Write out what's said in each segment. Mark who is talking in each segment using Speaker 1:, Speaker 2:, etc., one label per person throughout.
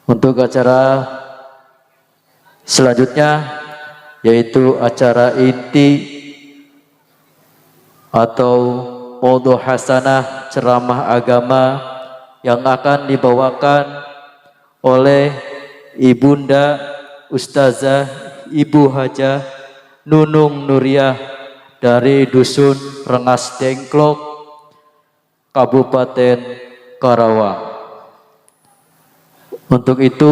Speaker 1: Untuk acara selanjutnya yaitu acara inti atau maudhu hasanah ceramah agama yang akan dibawakan oleh Ibunda Ustazah Ibu Hajah Nunung Nuriyah dari Dusun Rengas Dengklok, Kabupaten Karawang. Untuk itu,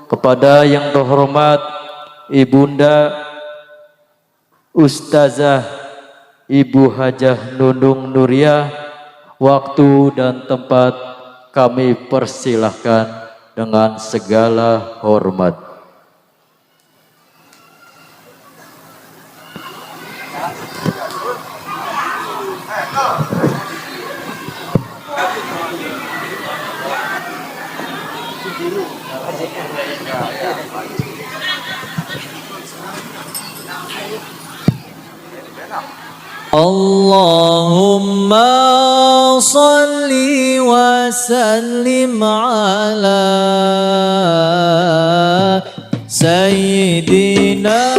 Speaker 1: kepada yang terhormat Ibunda Ustazah Ibu Hajah Nunung Nuriyah, waktu dan tempat kami persilahkan dengan segala hormat.
Speaker 2: Allahumma salli wa sallim ala Sayyidina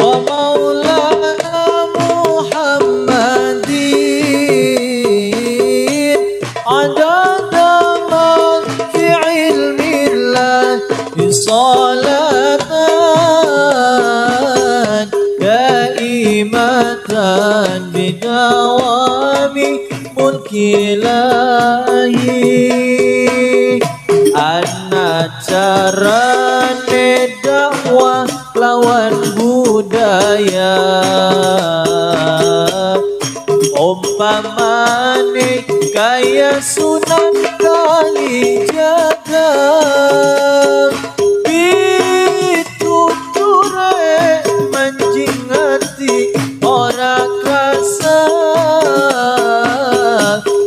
Speaker 2: wa maulana Muhammadin adada man fi ilmillah salatan kaimatan bidawami mulki ilahi anna carane dakwah lawan budaya umpamane kaya Sunan Kalijaga pituture menjingati ora krasa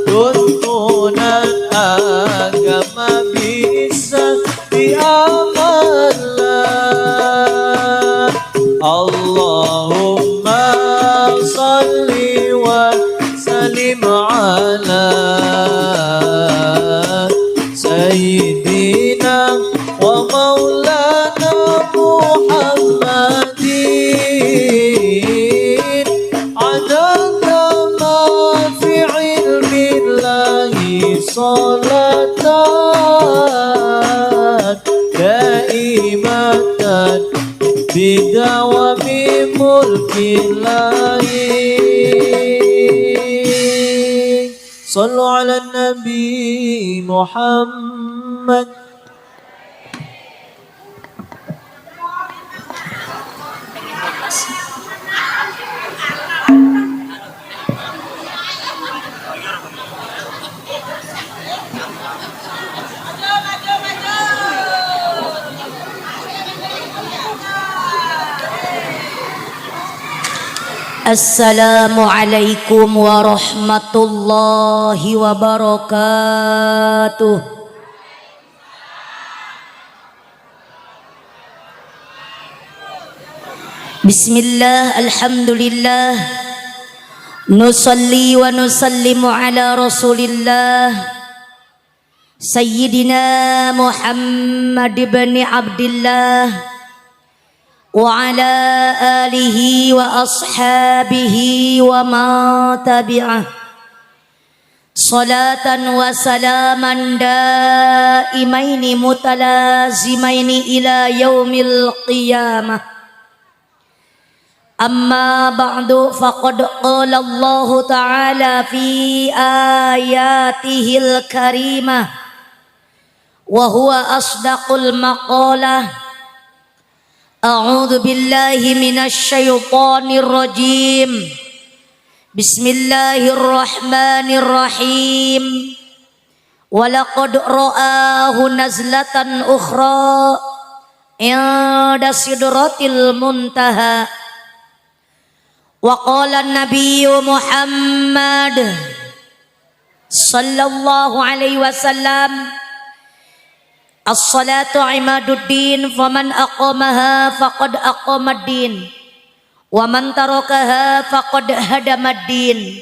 Speaker 2: tuntunan agama bisa diamalkan. Allahumma salli wa sallim ala Sayyidina wa maulana Muhammadin adada ma fi ilmillahi salatan kaimatan bidawami mulkillahi. Sallu ala Nabi Muhammad.
Speaker 3: Assalamualaikum warahmatullahi wabarakatuh. Bismillah, alhamdulillah, nusalli wa nusallimu ala rasulillah Sayyidina Muhammad ibn Abdillah wa ala alihi wa ashabihi wa ma tabi'ah salatan wa salaman daimaini mutalazimaini ila yaumil qiyamah. Amma ba'du, faqad qala Allah ta'ala fi ayatihil karimah wa huwa asdaqul maqalah. A'udzu billahi minasy syaithanir rajim. Bismillahirrahmanirrahim. Walaqad ra'ahu nazlatan ukhra 'inda sidratil muntaha. Wa qala an-nabiyyu Muhammad sallallahu alaihi wasallam, as-salatu imaduddin, faman aqamaha faqad aqamaddin, wa man tarakaha faqad hadamaddin.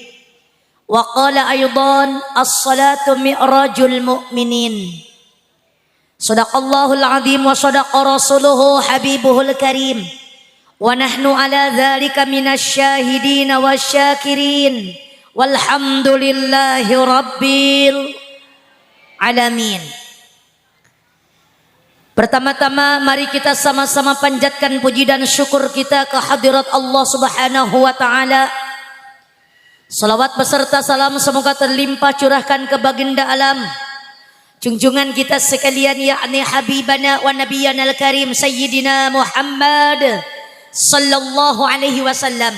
Speaker 3: Wa qala aydan, as-salatu mi'rajul mu'minin. Sadaqallahul azim wa sadaqa rasuluhu habibuhul karim. Wa nahnu ala dzalika minasy syahidin wasyakirin. Walhamdulillahi rabbil alamin. Pertama-tama mari kita sama-sama panjatkan puji dan syukur kita ke hadirat Allah Subhanahu wa taala. Salawat beserta salam semoga terlimpah curahkan ke baginda alam, junjungan kita sekalian, yakni habibana wa nabiyana al-karim sayyidina Muhammad sallallahu alaihi wasallam.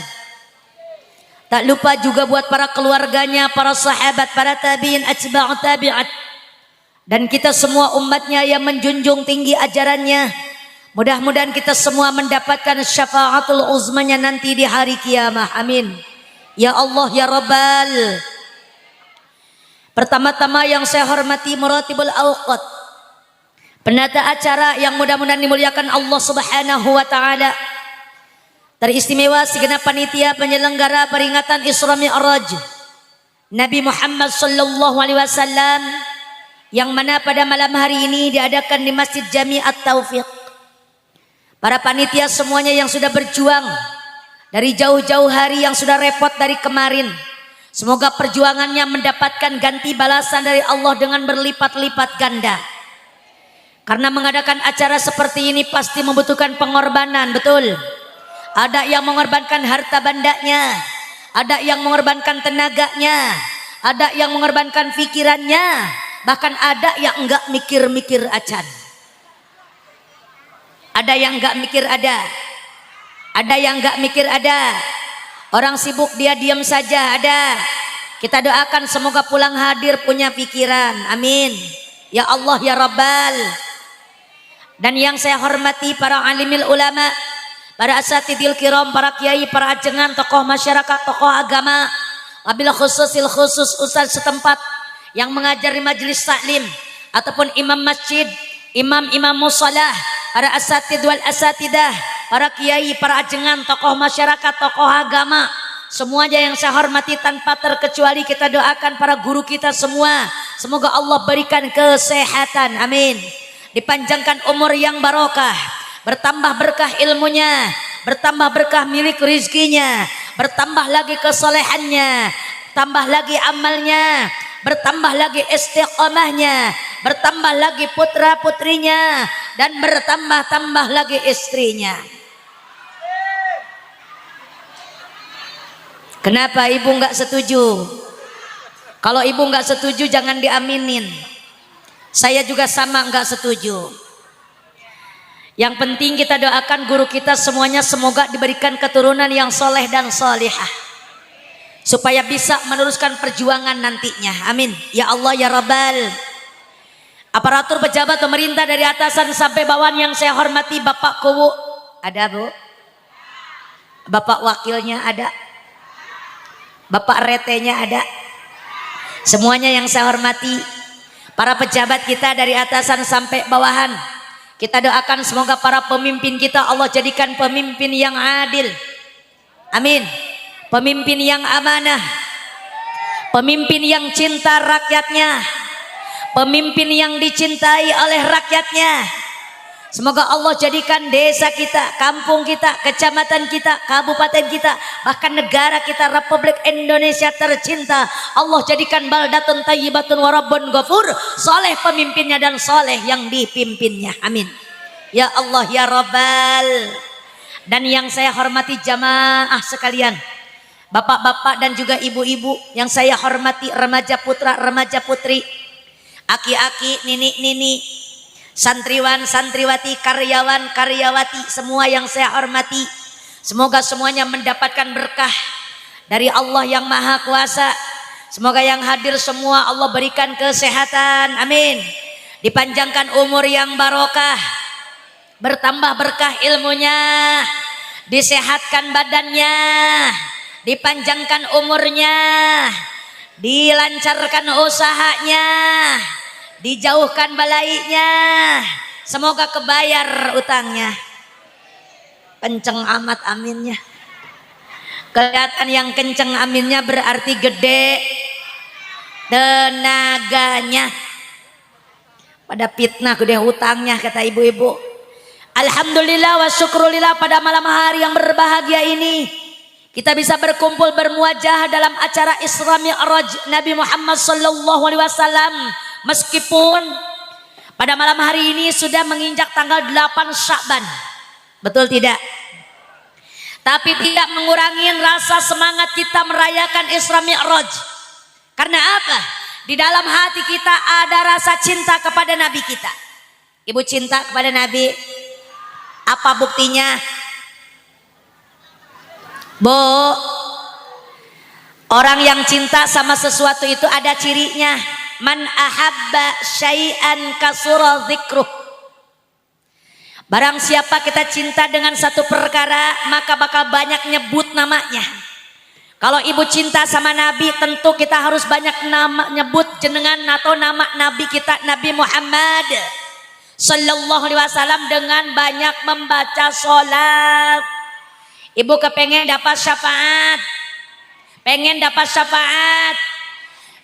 Speaker 3: Tak lupa juga buat para keluarganya, para sahabat, para tabi'in, atba'ut tabi'at, dan kita semua umatnya yang menjunjung tinggi ajarannya. Mudah-mudahan kita semua mendapatkan syafaatul uzmanya nanti di hari kiamah. Amin. Ya Allah ya Rabbal. Pertama-tama yang saya hormati Muratibul Awqat, penata acara yang mudah-mudahan dimuliakan Allah Subhanahu wa taala. Teristimewa segenap panitia penyelenggara peringatan Isra Mi'raj Nabi Muhammad sallallahu alaihi wasallam, yang mana pada malam hari ini diadakan di Masjid Jami At-Taufiq. Para panitia semuanya yang sudah berjuang dari jauh-jauh hari, yang sudah repot dari kemarin, semoga perjuangannya mendapatkan ganti balasan dari Allah dengan berlipat-lipat ganda. Karena mengadakan acara seperti ini pasti membutuhkan pengorbanan, betul? Ada yang mengorbankan harta bandanya, ada yang mengorbankan tenaganya, ada yang mengorbankan pikirannya, bahkan ada yang enggak mikir-mikir acan. Ada yang enggak mikir ada yang enggak mikir ada. Orang sibuk dia diam saja ada. Kita doakan semoga pulang hadir punya pikiran. Amin. Ya Allah ya Rabbal. Dan yang saya hormati para alimil ulama, para asatidil kiram, para kiai, para ajengan, tokoh masyarakat, tokoh agama, wabil khususil khusus ustaz setempat yang mengajar di majelis taklim, ataupun imam masjid, imam-imam musalah, para asatid wal asatidah, para kiai, para ajengan, tokoh masyarakat, tokoh agama, semuanya yang saya hormati tanpa terkecuali. Kita doakan para guru kita semua, semoga Allah berikan kesehatan, amin. Dipanjangkan umur yang barokah, bertambah berkah ilmunya, bertambah berkah milik rizkinya, bertambah lagi kesolehannya, tambah lagi amalnya, bertambah lagi istiqamahnya, bertambah lagi putra putrinya, dan bertambah-tambah lagi istrinya. Kenapa ibu nggak setuju? Kalau ibu nggak setuju jangan diaminin. Saya juga sama nggak setuju. Yang penting kita doakan guru kita semuanya semoga diberikan keturunan yang soleh dan solihah, supaya bisa meneruskan perjuangan nantinya. Amin. Ya Allah ya Rabbal. Aparatur pejabat pemerintah dari atasan sampai bawahan yang saya hormati, Bapak Kuwu ada Bu, Bapak wakilnya ada, Bapak retenya ada, semuanya yang saya hormati. Para pejabat kita dari atasan sampai bawahan, kita doakan semoga para pemimpin kita Allah jadikan pemimpin yang adil. Amin. Pemimpin yang amanah, pemimpin yang cinta rakyatnya, pemimpin yang dicintai oleh rakyatnya. Semoga Allah jadikan desa kita, kampung kita, kecamatan kita, kabupaten kita, bahkan negara kita Republik Indonesia tercinta, Allah jadikan baldatun thayyibatun wa rabbun ghafur, soleh pemimpinnya dan soleh yang dipimpinnya. Amin. Ya Allah ya Rabbal. Dan yang saya hormati jamaah sekalian, bapak-bapak dan juga ibu-ibu yang saya hormati, remaja putra, remaja putri, aki-aki, nini-nini, santriwan, santriwati, karyawan, karyawati, semua yang saya hormati, semoga semuanya mendapatkan berkah dari Allah yang Maha Kuasa. Semoga yang hadir semua Allah berikan kesehatan, amin. Dipanjangkan umur yang barokah, bertambah berkah ilmunya, disehatkan badannya, dipanjangkan umurnya, dilancarkan usahanya, dijauhkan balainya, semoga kebayar utangnya. Kenceng amat aminnya. Kelihatan yang kenceng aminnya berarti gede tenaganya. Pada fitnah gede hutangnya kata ibu-ibu. Alhamdulillah wa syukrulillah pada malam hari yang berbahagia ini kita bisa berkumpul bermuajah dalam acara Isra Mi'raj Nabi Muhammad sallallahu alaihi wasallam. Meskipun pada malam hari ini sudah menginjak tanggal 8 Sya'ban. Betul tidak? Tapi tidak mengurangi rasa semangat kita merayakan Isra Mi'raj. Karena apa? Di dalam hati kita ada rasa cinta kepada Nabi kita. Ibu cinta kepada Nabi. Apa buktinya? Bu, orang yang cinta sama sesuatu itu ada cirinya. Man ahabba syai'an kasura dzikruh. Barang siapa kita cinta dengan satu perkara, maka bakal banyak nyebut namanya. Kalau ibu cinta sama Nabi, tentu kita harus banyak nama nyebut jenengan atau nama Nabi kita, Nabi Muhammad sallallahu alaihi wasallam, dengan banyak membaca sholat. Ibu kepengen dapat syafaat, pengen dapat syafaat.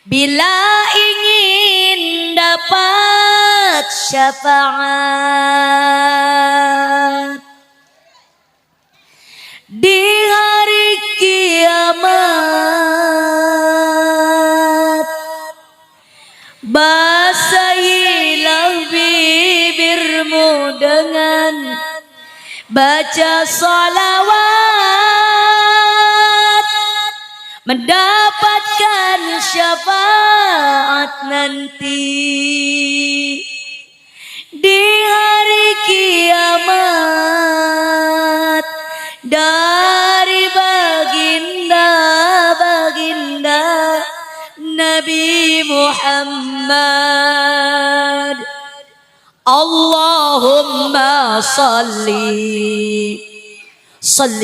Speaker 3: Bila ingin dapat syafaat di hari kiamat, basahilah bibirmu dengan baca salawat, mendapatkan syafaat nanti di hari kiamat dari baginda Nabi Muhammad. Allahumma salli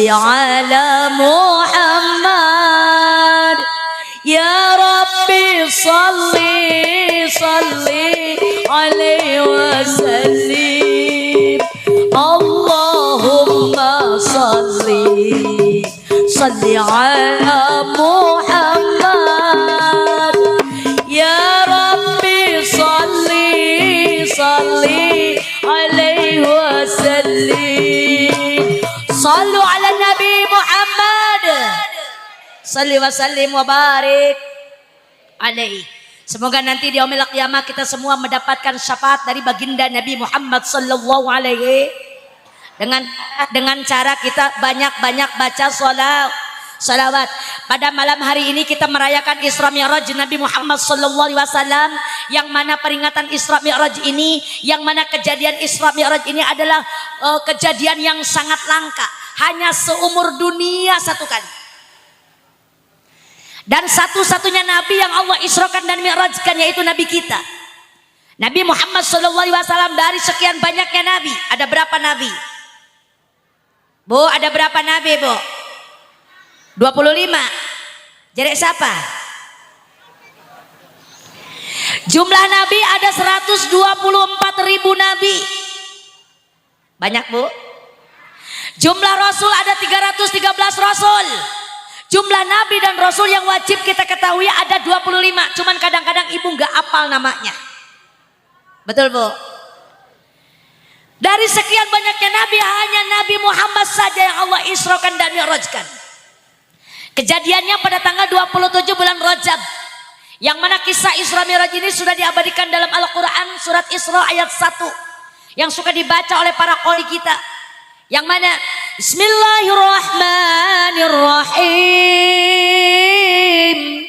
Speaker 3: ala Muhammad. Ya Rabbi salli alaihi wasallim. Allahumma salli ala Muhammad. Ya Rabbi salli alaihi wasallim. Sallu ala Nabi Muhammad. Salli wa sallim wa barik alaihi. Semoga nanti di yaumil qiyamah kita semua mendapatkan syafaat dari baginda Nabi Muhammad sallallahu alaihi, dengan cara kita banyak-banyak baca salawat. Pada malam hari ini kita merayakan Isra Mi'raj Nabi Muhammad sallallahu alaihi wasallam, yang mana peringatan Isra Mi'raj ini, yang mana kejadian Isra Mi'raj ini adalah kejadian yang sangat langka, hanya seumur dunia satu kali. Dan satu-satunya Nabi yang Allah Israkan dan Mi'rajkan yaitu Nabi kita, Nabi Muhammad sallallahu alaihi wasallam. Dari sekian banyaknya Nabi, ada berapa Nabi? Bu, ada berapa Nabi, Bu? 25. Jadi siapa? Jumlah Nabi ada 124.000 Nabi. Banyak, Bu. Jumlah Rasul ada 313 Rasul. Jumlah Nabi dan Rasul yang wajib kita ketahui ada 25. Cuman kadang-kadang ibu nggak hafal namanya. Betul, Bu? Dari sekian banyaknya Nabi, hanya Nabi Muhammad saja yang Allah Israkan dan Mi'rajkan. Kejadiannya pada tanggal 27 bulan Rajab, yang mana kisah Isra Mi'raj ini sudah diabadikan dalam Al-Quran surat Isra ayat 1, yang suka dibaca oleh para qori kita, yang mana Bismillahirrahmanirrahim.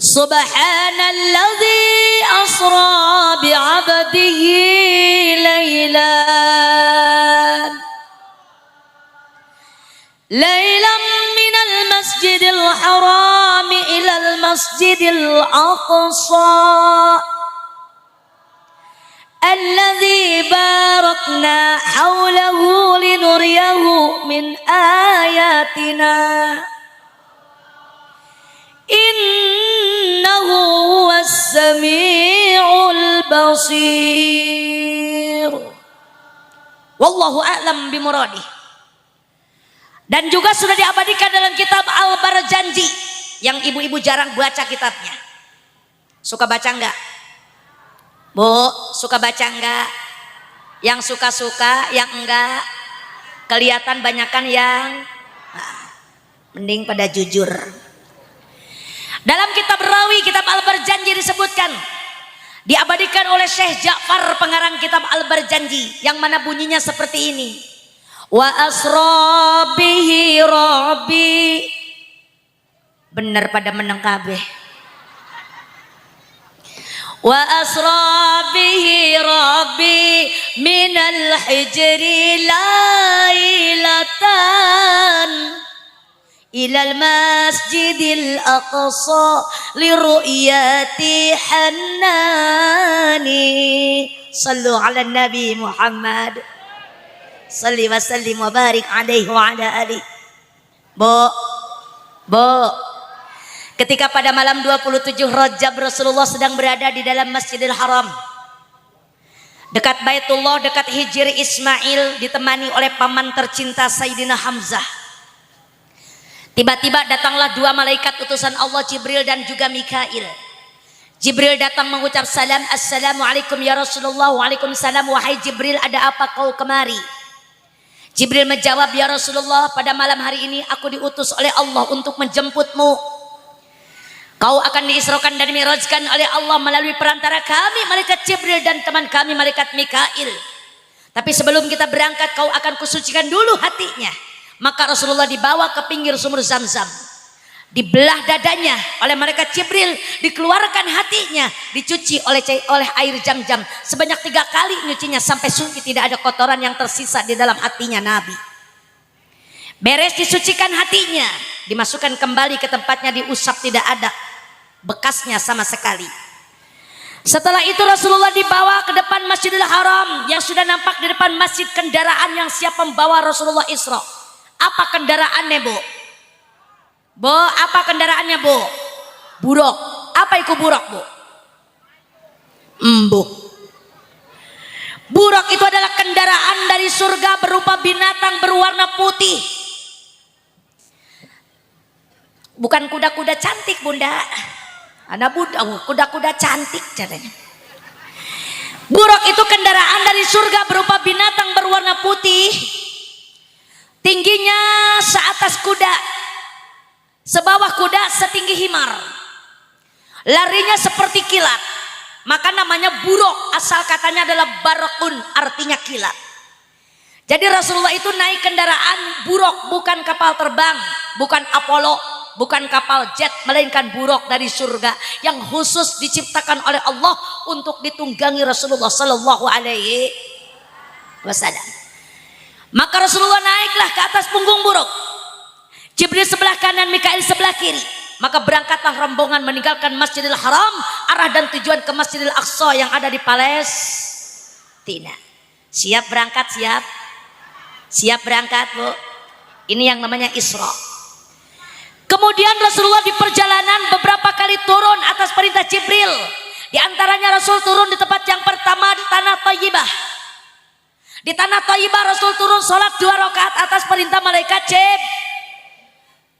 Speaker 3: Subhanalladzi asra bi'abdihi laylan minal masjidil harami ilal masjidil aqsa alladzi barakna hawlahu linuriyahu min ayatina innahu huwas sami'ul basir. Wallahu a'lam bimuradih. Dan juga sudah diabadikan dalam kitab Al-Barjanji, yang ibu-ibu jarang baca kitabnya. Suka baca enggak? Bu, suka baca enggak? Yang suka-suka, yang enggak? Kelihatan banyakan yang mending pada jujur. Dalam kitab Rawi, kitab Al-Barjanji disebutkan, diabadikan oleh Syekh Ja'far pengarang kitab Al-Barjanji, yang mana bunyinya seperti ini. Wa asra bihi rabbi. Bener pada meneng kabeh. Wa asra bihi rabbi minal hijri lailatan ilal masjidil aqsa liru'yati hannani. Sallu ala nabi Muhammad, salli wa sallim wa barik alaihi wa ala alihi. Bu, ketika pada malam 27 Rajab Rasulullah sedang berada di dalam Masjidil Haram, dekat Baitullah, dekat Hijri Ismail, ditemani oleh paman tercinta Sayyidina Hamzah. Tiba-tiba datanglah dua malaikat utusan Allah, Jibril dan juga Mikail. Jibril datang mengucap salam, Assalamualaikum ya Rasulullah. Waalaikumsalam. Wahai Jibril, ada apa kau kemari? Jibril menjawab, ya Rasulullah, pada malam hari ini aku diutus oleh Allah untuk menjemputmu. Kau akan diisrokan dan mirajkan oleh Allah melalui perantara kami, malaikat Jibril, dan teman kami, malaikat Mikail. Tapi sebelum kita berangkat, kau akan kusucikan dulu hatinya. Maka Rasulullah dibawa ke pinggir sumur Zam-Zam, dibelah dadanya oleh malaikat Jibril, dikeluarkan hatinya, dicuci oleh air Zam-Zam sebanyak 3 kali nyucinya sampai suci, tidak ada kotoran yang tersisa di dalam hatinya Nabi. Beres disucikan hatinya, dimasukkan kembali ke tempatnya, diusap, tidak ada bekasnya sama sekali. Setelah itu Rasulullah dibawa ke depan Masjidil Haram yang sudah nampak di depan masjid kendaraan yang siap membawa Rasulullah Isra. Apa kendaraannya, Bu? Bu, apa kendaraannya, Bu? Buruk. Apa itu buruk, Bu? Embuk. Buruk itu adalah kendaraan dari surga berupa binatang berwarna putih. Bukan kuda-kuda cantik, Bunda. Ada kuda-kuda cantik caranya. Buruk itu kendaraan dari surga berupa binatang berwarna putih. Tingginya seatas kuda, sebawah kuda setinggi himar. Larinya seperti kilat. Maka namanya buruk, asal katanya adalah barakun, artinya kilat. Jadi Rasulullah itu naik kendaraan buruk, bukan kapal terbang, bukan Apollo, bukan kapal jet, melainkan buruk dari surga yang khusus diciptakan oleh Allah untuk ditunggangi Rasulullah sallallahu alaihi wasallam. Maka Rasulullah naiklah ke atas punggung buruk. Jibril sebelah kanan, Mikail sebelah kiri. Maka berangkatlah rombongan meninggalkan Masjidil Haram, arah dan tujuan ke Masjidil Aqsa yang ada di Palestina. Siap berangkat, siap? Siap berangkat, Bu. Ini yang namanya Isra. Kemudian Rasulullah di perjalanan beberapa kali turun atas perintah Jibril. Di antaranya Rasul turun di tempat yang pertama di Tanah Thayyibah. Di Tanah Thayyibah Rasul turun sholat 2 rakaat atas perintah malaikat Jibril.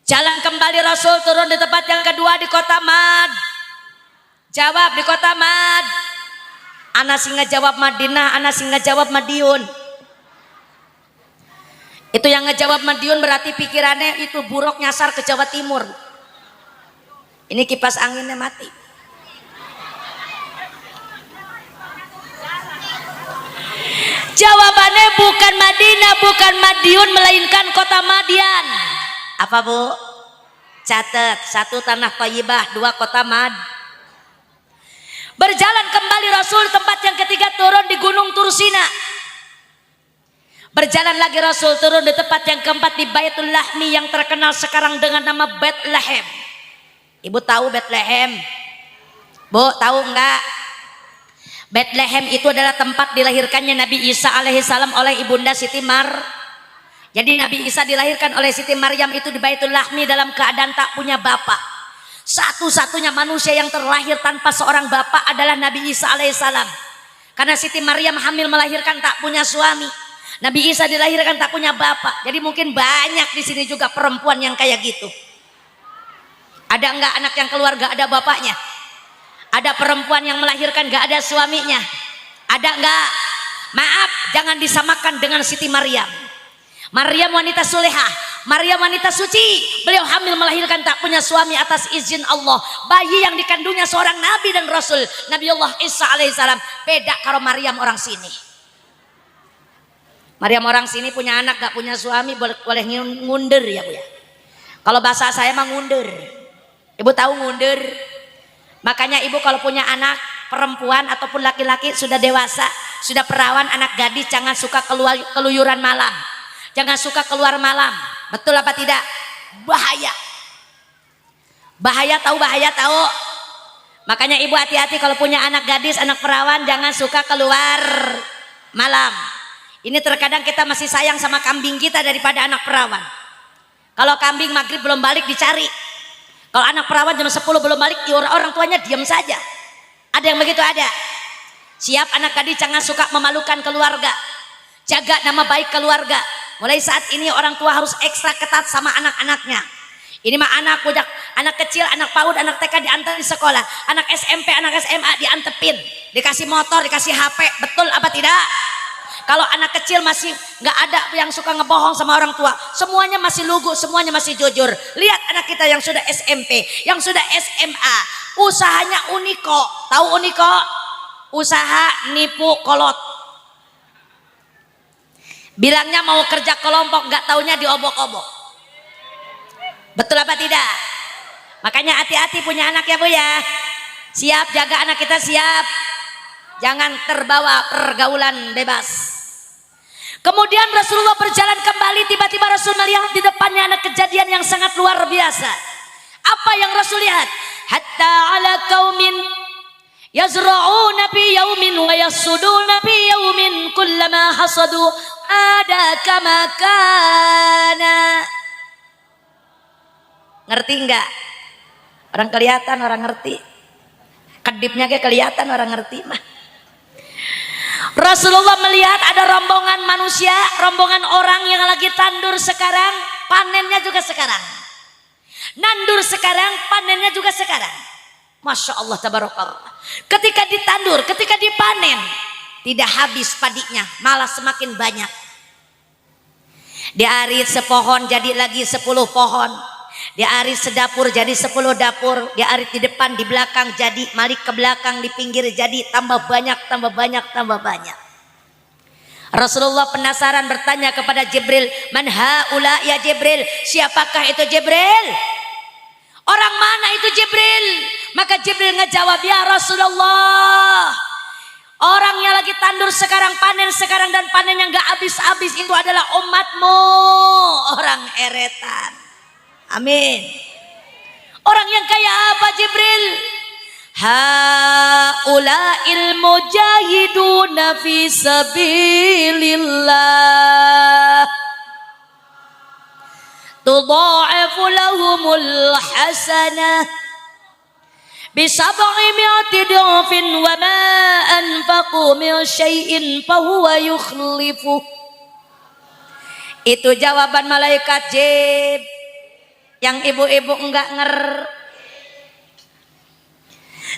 Speaker 3: Jalan kembali Rasul turun di tempat yang kedua di kota Mad. Jawab, di kota Mad. Ana singa jawab Madinah, ana singa jawab Madiun. Itu yang ngejawab Madiun berarti pikirannya itu buruk, nyasar ke Jawa Timur. Ini kipas anginnya mati. Jawabannya bukan Madinah, bukan Madiun, melainkan kota Madian. Apa, Bu? Catat, 1 Tanah Thayyibah, 2 kota Mad. Berjalan kembali Rasul tempat yang ketiga turun di Gunung Tursina. Berjalan lagi Rasul turun di tempat yang keempat di Baitul Lahmi yang terkenal sekarang dengan nama Bethlehem. Ibu tahu Bethlehem? Bu, tahu enggak? Bethlehem itu adalah tempat dilahirkannya Nabi Isa alaihissalam oleh ibunda Siti Jadi Nabi Isa dilahirkan oleh Siti Maryam itu di Baitul Lahmi dalam keadaan tak punya bapak. Satu-satunya manusia yang terlahir tanpa seorang bapak adalah Nabi Isa alaihissalam. Karena Siti Maryam hamil melahirkan tak punya suami. Nabi Isa dilahirkan tak punya bapak. Jadi mungkin banyak di sini juga perempuan yang kayak gitu. Ada enggak anak yang keluar gak ada bapaknya? Ada perempuan yang melahirkan gak ada suaminya? Ada enggak? Maaf, jangan disamakan dengan Siti Maryam. Maryam wanita solehah, Maryam wanita suci. Beliau hamil melahirkan tak punya suami atas izin Allah. Bayi yang dikandungnya seorang nabi dan rasul, Nabiullah Isa alaihissalam. Beda kalau Maryam orang sini. Maryam orang sini punya anak gak punya suami, boleh ngundur ya Bu ya. Kalau bahasa saya mah ngundur. Ibu tahu ngundur? Makanya ibu kalau punya anak perempuan ataupun laki-laki sudah dewasa, sudah perawan, anak gadis, jangan suka keluyuran malam. Jangan suka keluar malam. Betul apa tidak? Bahaya. Bahaya tahu, bahaya tahu. Makanya ibu hati-hati kalau punya anak gadis, anak perawan, jangan suka keluar malam. Ini terkadang kita masih sayang sama kambing kita daripada anak perawan. Kalau kambing maghrib belum balik dicari. Kalau anak perawan jam 10 belum balik, orang tuanya diam saja. Ada yang begitu, ada. Siap anak gadis, jangan suka memalukan keluarga. Jaga nama baik keluarga. Mulai saat ini orang tua harus ekstra ketat sama anak-anaknya. Ini mah anak budak, anak kecil, anak PAUD, anak TK diantar di sekolah. Anak SMP, anak SMA diantepin. Dikasih motor, dikasih HP. Betul apa tidak? Kalau anak kecil masih nggak ada yang suka ngebohong sama orang tua, semuanya masih lugu, semuanya masih jujur. Lihat anak kita yang sudah SMP, yang sudah SMA, usahanya Uniko. Tahu Uniko? Usaha nipu kolot. Bilangnya mau kerja kelompok, nggak taunya diobok-obok. Betul apa tidak? Makanya hati-hati punya anak ya Bu ya. Siap jaga anak kita, siap. Jangan terbawa pergaulan bebas. Kemudian Rasulullah berjalan kembali, tiba-tiba Rasul melihat di depannya ada kejadian yang sangat luar biasa. Apa yang Rasul lihat? Hatta ala qaumin yazra'una fi yaumin wa yasuduna fi yaumin kullama hasadu ada kama kana. Ngerti enggak? Orang kelihatan, orang ngerti. Kedipnya kayak kelihatan, orang ngerti mah. Rasulullah melihat ada rombongan manusia, rombongan orang yang lagi tandur sekarang, panennya juga sekarang. Nandur sekarang, panennya juga sekarang. Masya Allah tabarakallah. Ketika ditandur, ketika dipanen, tidak habis padinya, malah semakin banyak. Diarit sepohon jadi lagi 10 pohon. Diarit sedapur jadi 10 dapur. Diarit di depan, di belakang jadi, malik ke belakang, di pinggir jadi, tambah banyak, tambah banyak, tambah banyak. Rasulullah penasaran bertanya kepada Jibril, man haula ya Jibril, siapakah itu Jibril? Orang mana itu Jibril? Maka Jibril ngejawab, ya Rasulullah, orang yang lagi tandur sekarang, panen sekarang, dan panen yang gak habis-habis itu adalah umatmu, orang eretan. Amin. Orang yang kaya apa Jibril? Haula'il mujahiduna fi sabilillah tudha'afu lahumul hasanah bisab'i mi'ati dhafin wa ma anfaqu min syai'in fahuwa yukhlifu. Itu jawaban malaikat Jibril yang ibu-ibu enggak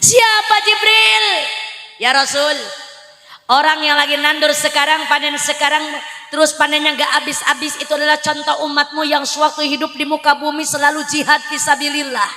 Speaker 3: Siapa Jibril? Ya Rasul, orang yang lagi nandur sekarang, panen sekarang, terus panennya enggak habis-habis, itu adalah contoh umatmu yang sewaktu hidup di muka bumi selalu jihad fisabilillah,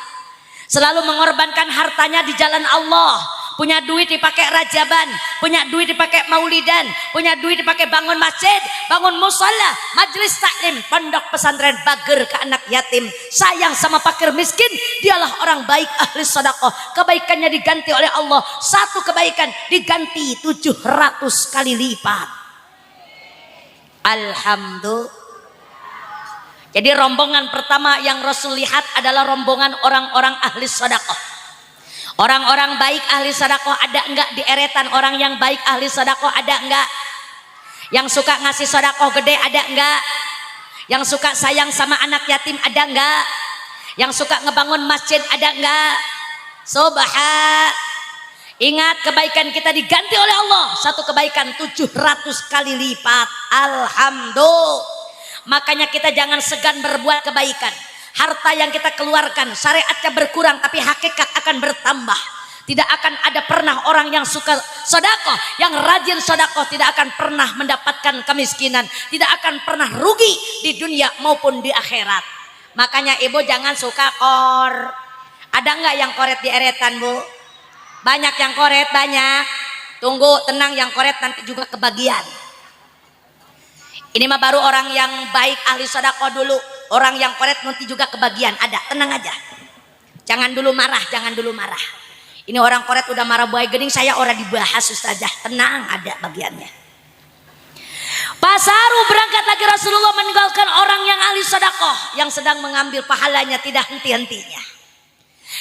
Speaker 3: selalu mengorbankan hartanya di jalan Allah. Punya duit dipakai rajaban, punya duit dipakai maulidan, punya duit dipakai bangun masjid, bangun musalla, majelis taklim, pondok pesantren, bager ke anak yatim, sayang sama fakir miskin. Dialah orang baik, ahli sedekah. Kebaikannya diganti oleh Allah, satu kebaikan diganti 700 kali lipat. Alhamdulillah. Jadi rombongan pertama yang Rasul lihat adalah rombongan orang-orang ahli sedekah. Orang-orang baik ahli sedekah ada enggak di eretan? Orang yang baik ahli sedekah ada enggak? Yang suka ngasih sedekah gede ada enggak? Yang suka sayang sama anak yatim ada enggak? Yang suka ngebangun masjid ada enggak? Subhan. Ingat, kebaikan kita diganti oleh Allah, satu kebaikan 700 kali lipat. Alhamdulillah. Makanya kita jangan segan berbuat kebaikan. Harta yang kita keluarkan syariatnya berkurang, tapi hakikat akan bertambah. Tidak akan ada pernah orang yang suka sedekah, yang rajin sedekah tidak akan pernah mendapatkan kemiskinan, tidak akan pernah rugi di dunia maupun di akhirat. Makanya ibu jangan suka kor. Ada nggak yang koret di eretan, Bu? Banyak yang koret, banyak. Tunggu, tenang, yang koret nanti juga kebagian. Ini mah baru orang yang baik ahli sedekah dulu. Orang yang koret nanti juga kebagian. Ada, tenang aja. Jangan dulu marah, jangan dulu marah. Ini orang koret udah marah buaya gening, saya orang dibahas Ustazah. Tenang, ada bagiannya. Pasaru berangkat lagi Rasulullah meninggalkan orang yang ahli sedekah, yang sedang mengambil pahalanya tidak henti-hentinya.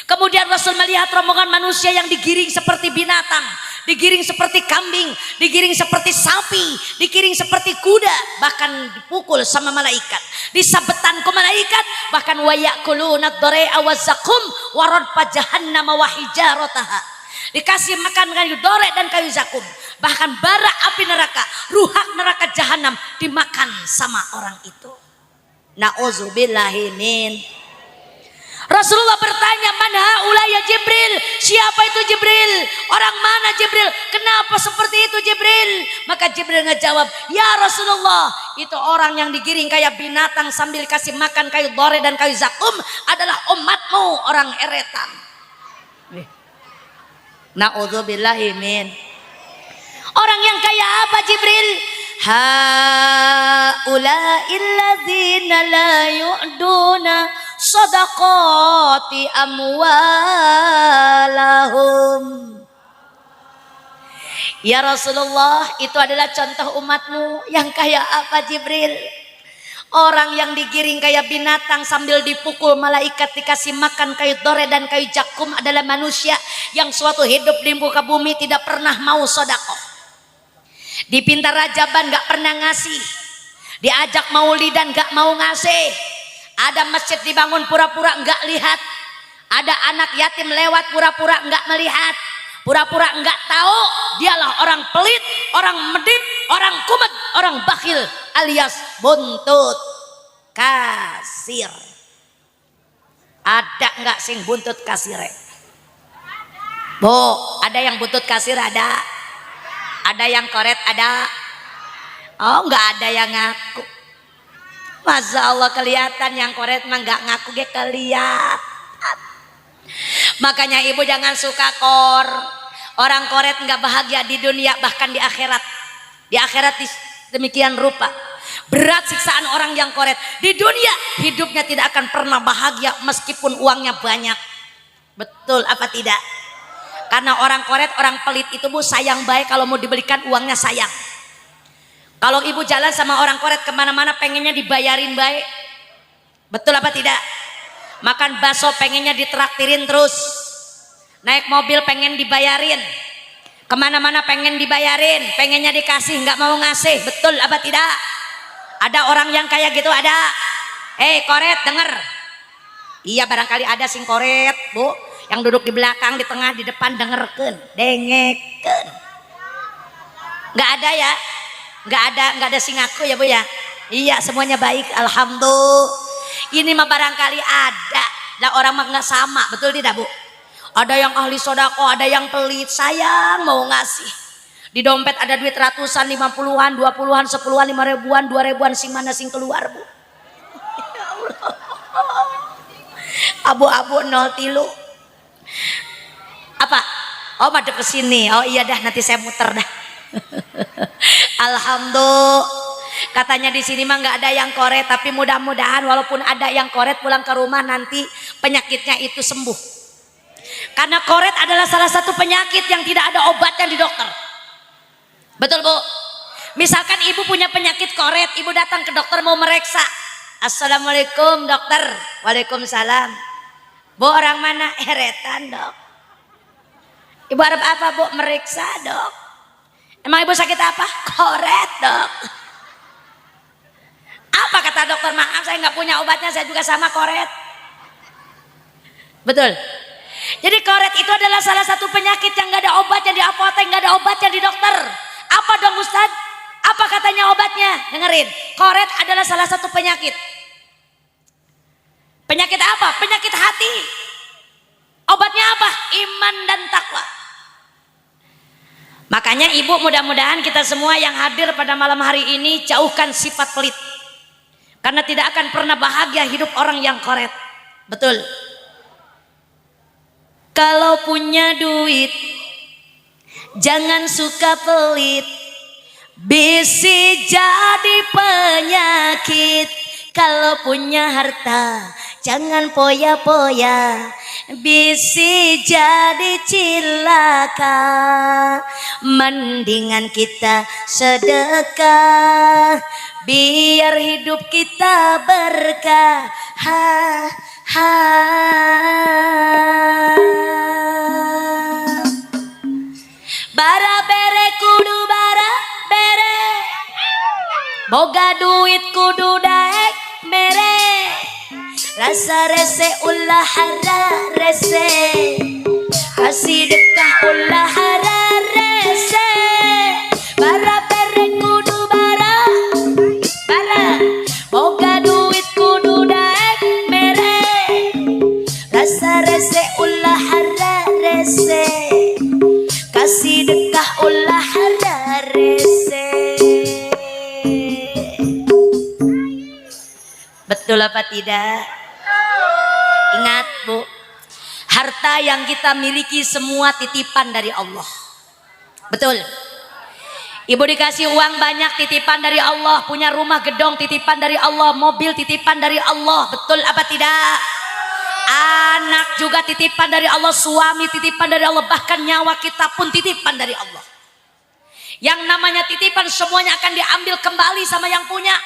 Speaker 3: Kemudian Rasul melihat rombongan manusia yang digiring seperti binatang, digiring seperti kambing, digiring seperti sapi, digiring seperti kuda, bahkan dipukul sama malaikat, disabetan ke malaikat, bahkan wayakuluna ad-dari'a waz-zakum wa radfa jahannam wa hijarataha. Dikasih makan kayu dore dan kayu zakum, bahkan bara api neraka, ruhak neraka jahanam dimakan sama orang itu. Nauzubillahi min. Rasulullah bertanya, "Man haula ya Jibril?" Siapa itu Jibril? Orang mana Jibril? Kenapa seperti itu Jibril? Maka Jibril ngejawab, "Ya Rasulullah, itu orang yang digiring kayak binatang sambil kasih makan kayu dore dan kayu zakum adalah umatmu, orang eretan." Na'udzubillahi min. Orang yang kayak apa Jibril? Haula'il ladzina la yu'duna sadaqati amwalahum. Ya Rasulullah, itu adalah contoh umatmu yang kayak apa Jibril? Orang yang digiring kayak binatang sambil dipukul malaikat, dikasih makan kayu dore dan kayu jakum adalah manusia yang suatu hidup di muka bumi tidak pernah mau sedekah. Dipinta rajaban gak pernah ngasih, diajak maulidan gak mau ngasih, ada masjid dibangun pura-pura gak lihat, ada anak yatim lewat pura-pura gak melihat, pura-pura gak tahu. Dialah orang pelit, orang medit, orang kumet, orang bakhil alias buntut kasir. Ada gak sing buntut kasir? Bu, ada yang buntut kasir? Ada. Ada yang koret? Ada. Oh, nggak ada yang ngaku. Masya Allah, kelihatan yang koret mah nggak ngaku ge kelihatan. Makanya ibu jangan suka kor. Orang koret nggak bahagia di dunia, bahkan di akhirat. Di akhirat demikian rupa. Berat siksaan orang yang koret. Di dunia hidupnya tidak akan pernah bahagia meskipun uangnya banyak. Betul apa tidak? Karena orang koret, orang pelit itu Bu sayang baik, kalau mau dibelikan uangnya sayang. Kalau ibu jalan sama orang koret kemana-mana pengennya dibayarin baik. Betul apa tidak? Makan bakso pengennya ditraktirin terus. Naik mobil pengen dibayarin. Kemana-mana pengen dibayarin, pengennya dikasih, nggak mau ngasih. Betul apa tidak? Ada orang yang kayak gitu, ada. Koret denger. Iya barangkali ada sing koret Bu, yang duduk di belakang, di tengah, di depan dengerkeun, dengekeun. Nggak ada ya? Nggak ada sing ngaku ya Bu ya? Iya, semuanya baik, alhamdulillah. Ini mah barangkali ada. Lah orang mah nggak sama, betul tidak Bu? Ada yang ahli sedekah, ada yang pelit, sayang mau ngasih. Di dompet ada duit ratusan, 50-an, 20-an, 10-an, 5 ribuan, 2 ribuan, sing mana sing keluar Bu? Abu-abu 03. Apa? Oh, madep ke sini. Oh iya dah, nanti saya muter dah. Alhamdulillah. Katanya di sini mah nggak ada yang koret, tapi mudah-mudahan walaupun ada yang koret pulang ke rumah nanti penyakitnya itu sembuh. Karena koret adalah salah satu penyakit yang tidak ada obatnya di dokter. Betul Bu? Misalkan ibu punya penyakit koret, ibu datang ke dokter mau mereksa. Assalamualaikum dokter. Waalaikumsalam. Bu, orang mana? Eretan Dok. Ibu harap apa Bu? Meriksa Dok. Emang ibu sakit apa? Koret Dok. Apa kata dokter? Maaf saya nggak punya obatnya, saya juga sama koret. Betul. Jadi koret itu adalah salah satu penyakit yang nggak ada obatnya di apotek, nggak ada obatnya di dokter. Apa dong Ustadz? Apa katanya obatnya? Dengerin. Koret adalah salah satu penyakit. Penyakit apa? Penyakit hati. Obatnya apa? Iman dan takwa. Makanya ibu, mudah-mudahan kita semua yang hadir pada malam hari ini jauhkan sifat pelit. Karena tidak akan pernah bahagia hidup orang yang koret. Betul. Kalau punya duit jangan suka pelit, bisi jadi penyakit. Kalau punya harta jangan poya-poya, bisi jadi cilaka. Mendingan kita sedekah, biar hidup kita berkah. Ha, ha. Bara bere kudu bara bere, boga duit kudu daek mere. Rasa rese ulah hara rese, kasih dekah ulah hara rese. Bara bere kudu bara bara, boga duit kudu daek mere. Rasa rese ulah hara rese, kasih dekah ulah hara rese. Betul apa tidak? Ingat Bu, harta yang kita miliki semua titipan dari Allah. Betul. Ibu dikasih uang banyak titipan dari Allah, punya rumah gedong titipan dari Allah, mobil titipan dari Allah. Betul apa tidak? Anak juga titipan dari Allah, suami titipan dari Allah, bahkan nyawa kita pun titipan dari Allah. Yang namanya titipan semuanya akan diambil kembali sama yang punya.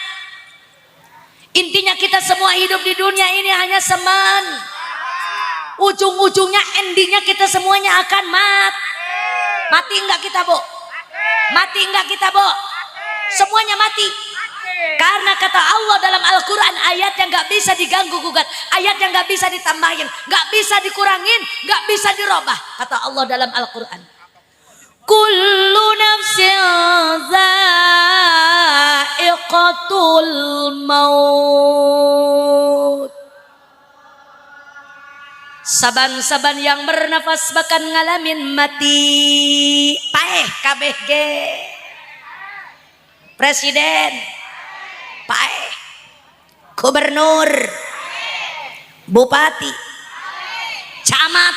Speaker 3: Intinya kita semua hidup di dunia ini hanya semen. Ujung-ujungnya endingnya kita semuanya akan mati enggak kita Bu? Mati enggak kita Bu? Semuanya mati. Karena kata Allah dalam Al-Quran, ayat yang gak bisa diganggu gugat, ayat yang gak bisa ditambahin, gak bisa dikurangin, gak bisa dirubah. Kata Allah dalam Al-Quran, kullu nafsin dha'iqatul maut. Saban-saban yang bernafas bakal ngalamin mati. Paeh KBG presiden, paeh gubernur, bupati, camat,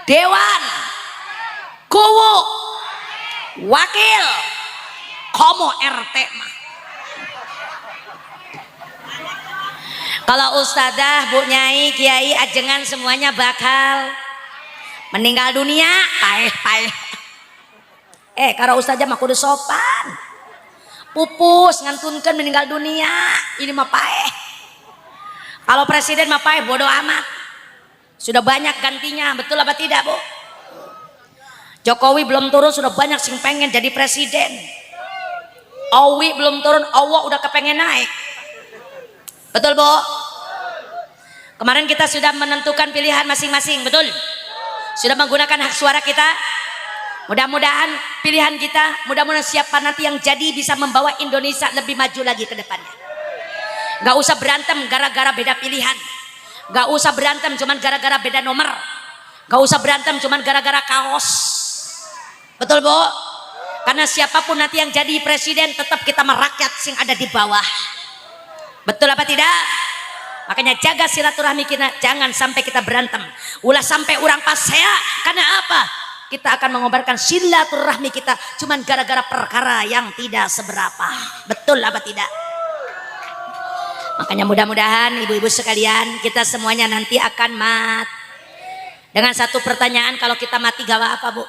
Speaker 3: dewan, kuwu, wakil, komo RT mah. Kalau ustadzah, bu nyai, kiai, ajengan semuanya bakal meninggal dunia. Paeh. Kalau ustadzah mah kudu sopan. Pupus ngantunkan meninggal dunia. Ini mah paeh. Kalau presiden mah paeh bodoh amat. Sudah banyak gantinya, betul apa tidak Bu? Jokowi belum turun sudah banyak sing pengen jadi presiden. Owi belum turun, Allah udah kepengen naik. Betul Bu? Kemarin kita sudah menentukan pilihan masing-masing, betul? Sudah menggunakan hak suara kita. Mudah-mudahan pilihan kita, mudah-mudahan siapa nanti yang jadi bisa membawa Indonesia lebih maju lagi ke depannya. Gak usah berantem gara-gara beda pilihan. Gak usah berantem cuman gara-gara beda nomor. Gak usah berantem cuman gara-gara kaos. Betul Bu? Karena siapapun nanti yang jadi presiden tetap kita merakyat sing ada di bawah. Betul apa tidak? Makanya jaga silaturahmi kita, jangan sampai kita berantem. Ulah sampai orang pasea. Karena apa? Kita akan mengobarkan silaturahmi kita cuman gara-gara perkara yang tidak seberapa. Betul apa tidak? Makanya mudah-mudahan ibu-ibu sekalian, kita semuanya nanti akan mati. Dengan satu pertanyaan, kalau kita mati gawa apa Bu?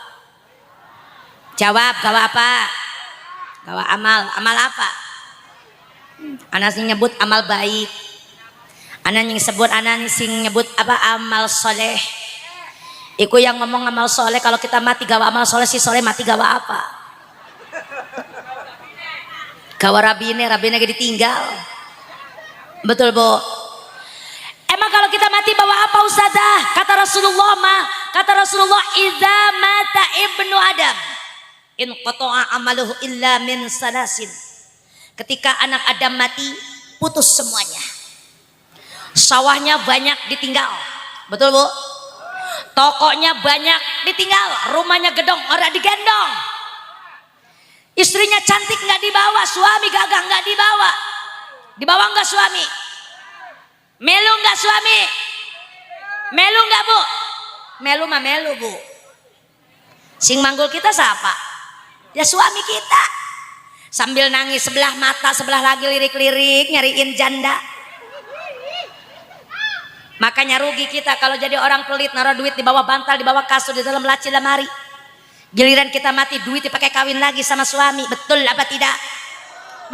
Speaker 3: Jawab, gawa apa? Gawa amal. Amal apa? Anak sing nyebut amal baik. Anak sing nyebut apa? Amal soleh. Iku yang ngomong amal soleh, kalau kita mati gawa amal soleh, si soleh mati gawa apa? Gawa rabine gak ditinggal. Betul Bu? Emang kalau kita mati bawa apa Ustazah? Kata Rasulullah, idza mata ibnu Adam in qata'a amaluhu illa min salasin. Ketika anak Adam mati, putus semuanya. Sawahnya banyak ditinggal. Betul Bu? tokonya banyak ditinggal, rumahnya gedong orang digendong, istrinya cantik nggak dibawa, suami gagah nggak dibawa. Dibawa nggak suami? Melu nggak suami? Melu nggak bu? Melu mah melu bu. Sing manggul kita siapa? Ya suami kita. Sambil nangis sebelah mata, sebelah lagi lirik-lirik nyariin janda. Makanya rugi kita kalau jadi orang pelit, naruh duit di bawah bantal, di bawah kasur, di dalam laci lemari. Giliran kita mati, duit dipakai kawin lagi sama suami. Betul apa tidak?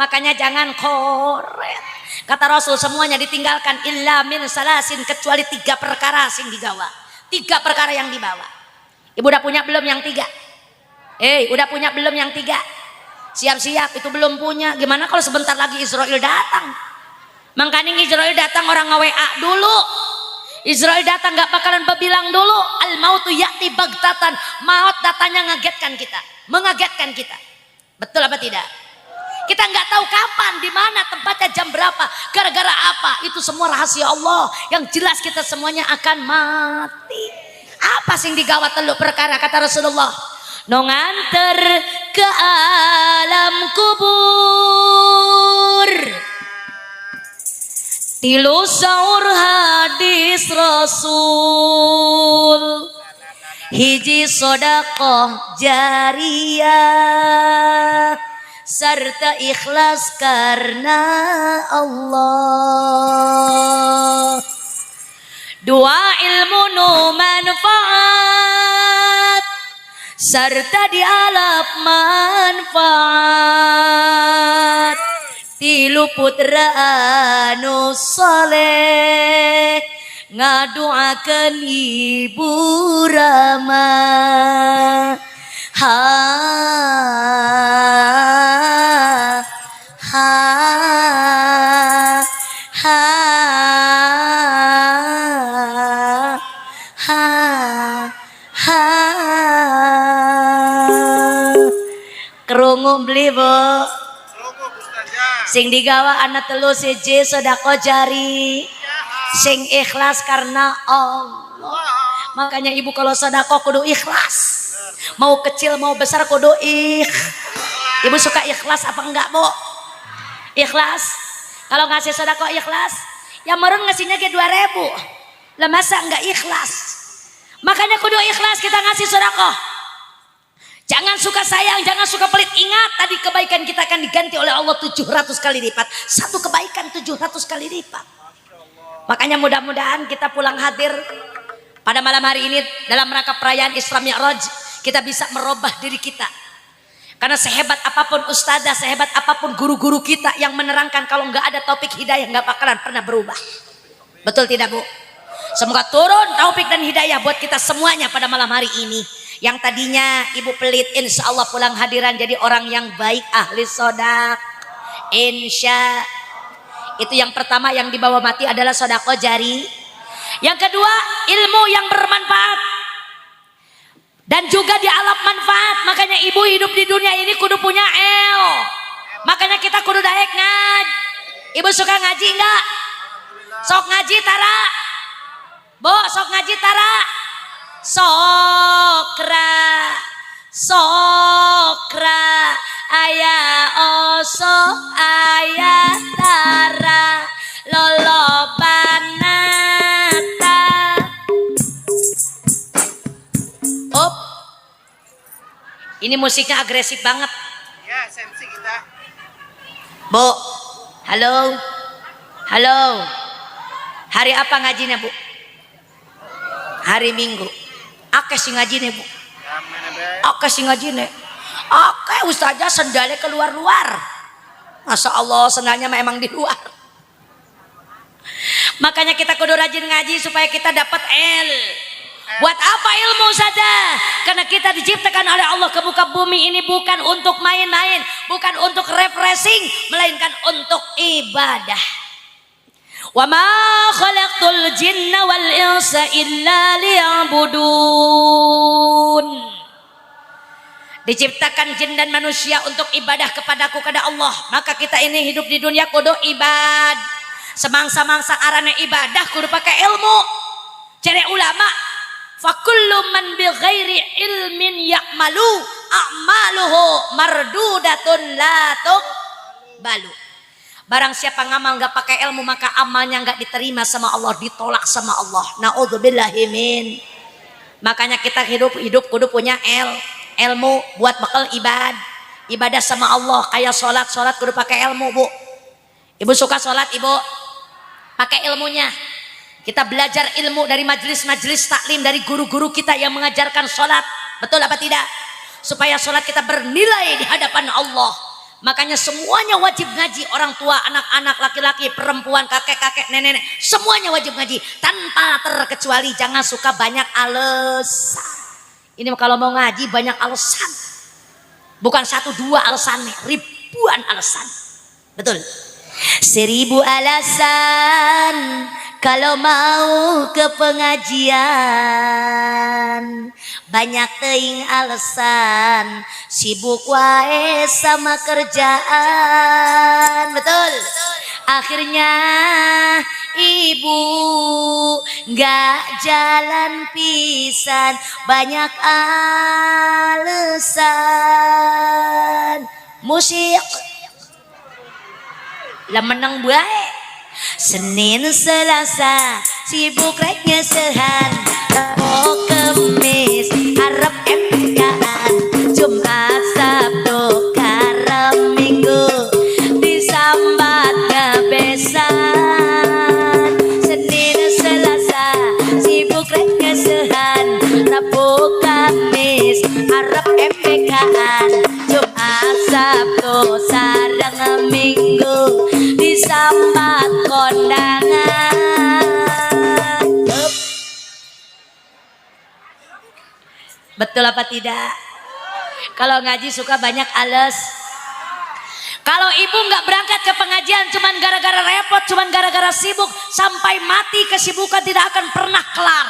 Speaker 3: Makanya jangan koret. Kata Rasul semuanya ditinggalkan illa min salasin, kecuali 3 perkara sing digawa. 3 perkara yang dibawa. Ibu udah punya belum yang 3? Udah punya belum yang 3? Siap-siap, itu belum punya. Gimana kalau sebentar lagi Israel datang? Makanya Israel datang orang nge-WA dulu. Israel datang gak bakalan berbilang dulu. Al mautu ya'ti bagtatan. Maut datanya ngagetkan kita, mengagetkan kita. Betul apa tidak? Kita nggak tahu kapan, di mana, tempatnya, jam berapa, gara-gara apa. Itu semua rahasia Allah. Yang jelas kita semuanya akan mati. Apa sing digawa 3 perkara kata Rasulullah? No nganter ke alam kubur. Tilu saur hadis Rasul. Hiji sodakoh jariyah. Serta ikhlas karena Allah. 2 ilmu nu manfaat serta dialap manfaat. 3 putra anu soleh ngaduakeun ibu Rama. Ha ha ha ha ha. Kerungu beli bu. Sing digawa anak telu siji sedekah jari. Sing ikhlas karena Allah. Makanya ibu kalau sedekah kudu ikhlas. Mau kecil mau besar kudu Ibu suka ikhlas apa enggak bu? Ikhlas. Kalau ngasih sedekah ikhlas, yang meren ngasihnya ke 2.000. Lah masa enggak ikhlas? Makanya kudu ikhlas kita ngasih sedekah. Jangan suka sayang, jangan suka pelit. Ingat tadi kebaikan kita akan diganti oleh Allah 700 kali lipat. 1 kebaikan 700 kali lipat. Makanya mudah-mudahan kita pulang hadir pada malam hari ini dalam rangka perayaan Isra Mi'raj, kita bisa merubah diri kita. Karena sehebat apapun ustazah, sehebat apapun guru-guru kita yang menerangkan, kalau nggak ada taufik hidayah nggak bakalan pernah berubah. Betul tidak bu? Semoga turun taufik dan hidayah buat kita semuanya pada malam hari ini. Yang tadinya ibu pelit, insya Allah pulang hadiran jadi orang yang baik, ahli sodak. Insya. Itu yang pertama yang dibawa mati adalah sodako jari. Yang kedua, ilmu yang bermanfaat dan juga dialap manfaat. Makanya ibu hidup di dunia ini kudu punya makanya kita kudu daek ngaji. Ibu suka ngaji enggak? Sok ngaji tara bu, sok ngaji tara. Sokra aya oso aya tara lolobanata. Op, ini musiknya agresif banget
Speaker 4: ya, sensi kita.
Speaker 3: bu. Halo hari apa ngajinya bu? Hari Minggu. Akeh sing ngajine bu. Akeh sing ngajine. Akeh ustazah sendalnya keluar-luar. Masya Allah sendalnya memang di luar. Makanya kita kudu rajin ngaji supaya kita dapat Buat apa ilmu saja? Karena kita diciptakan oleh Allah ke muka bumi ini bukan untuk main-main, bukan untuk refreshing, melainkan untuk ibadah. Wa ma khalaqtul jinna wal insa illa liya'budun. Diciptakan jin dan manusia untuk ibadah kepadaku, kepada Allah. Maka kita ini hidup di dunia kudu ibadah. Semangsa-mangsa arane ibadah kudu pakai ilmu. Cere ulama Fakullu man bi ghairi ilmin ya'malu a'maluhu mardudatun la tuqbalu. Barang siapa ngamal nggak pakai ilmu maka amalnya nggak diterima sama Allah, ditolak sama Allah. Naudzubillahi min. Makanya kita hidup kudu punya ilmu buat bekal ibadah sama Allah. Kayak sholat kudu pakai ilmu, Bu. Ibu suka sholat, Ibu? Pakai ilmunya. Kita belajar ilmu dari majelis-majelis taklim, dari guru-guru kita yang mengajarkan sholat. Betul apa tidak? Supaya sholat kita bernilai di hadapan Allah. Makanya semuanya wajib ngaji. Orang tua, anak-anak, laki-laki, perempuan, kakek-kakek, nenek-nenek, semuanya wajib ngaji. Tanpa terkecuali. Jangan suka banyak alasan. Ini kalau mau ngaji banyak alasan. Bukan 1-2 alasan, ribuan alasan. Betul? 1000 alasan kalau mau ke pengajian. Banyak teuing alasan, sibuk wae sama kerjaan. Betul? Akhirnya ibu gak jalan pisan, banyak alasan. Musik lah menang bae. Senin Selasa sibuk rek ngesehan, Rabu Kemis harap MPK-an, Jumat Sabtu karem Minggu disambat ngebesan. Senin Selasa sibuk rek ngesehan, Rabu Kamis harap MPK-an, Jumat Sabtu sareng Minggu disambat kondangan. Betul apa tidak? Kalau ngaji suka banyak alas. Kalau ibu nggak berangkat ke pengajian cuman gara-gara repot, cuman gara-gara sibuk, sampai mati kesibukan tidak akan pernah kelar.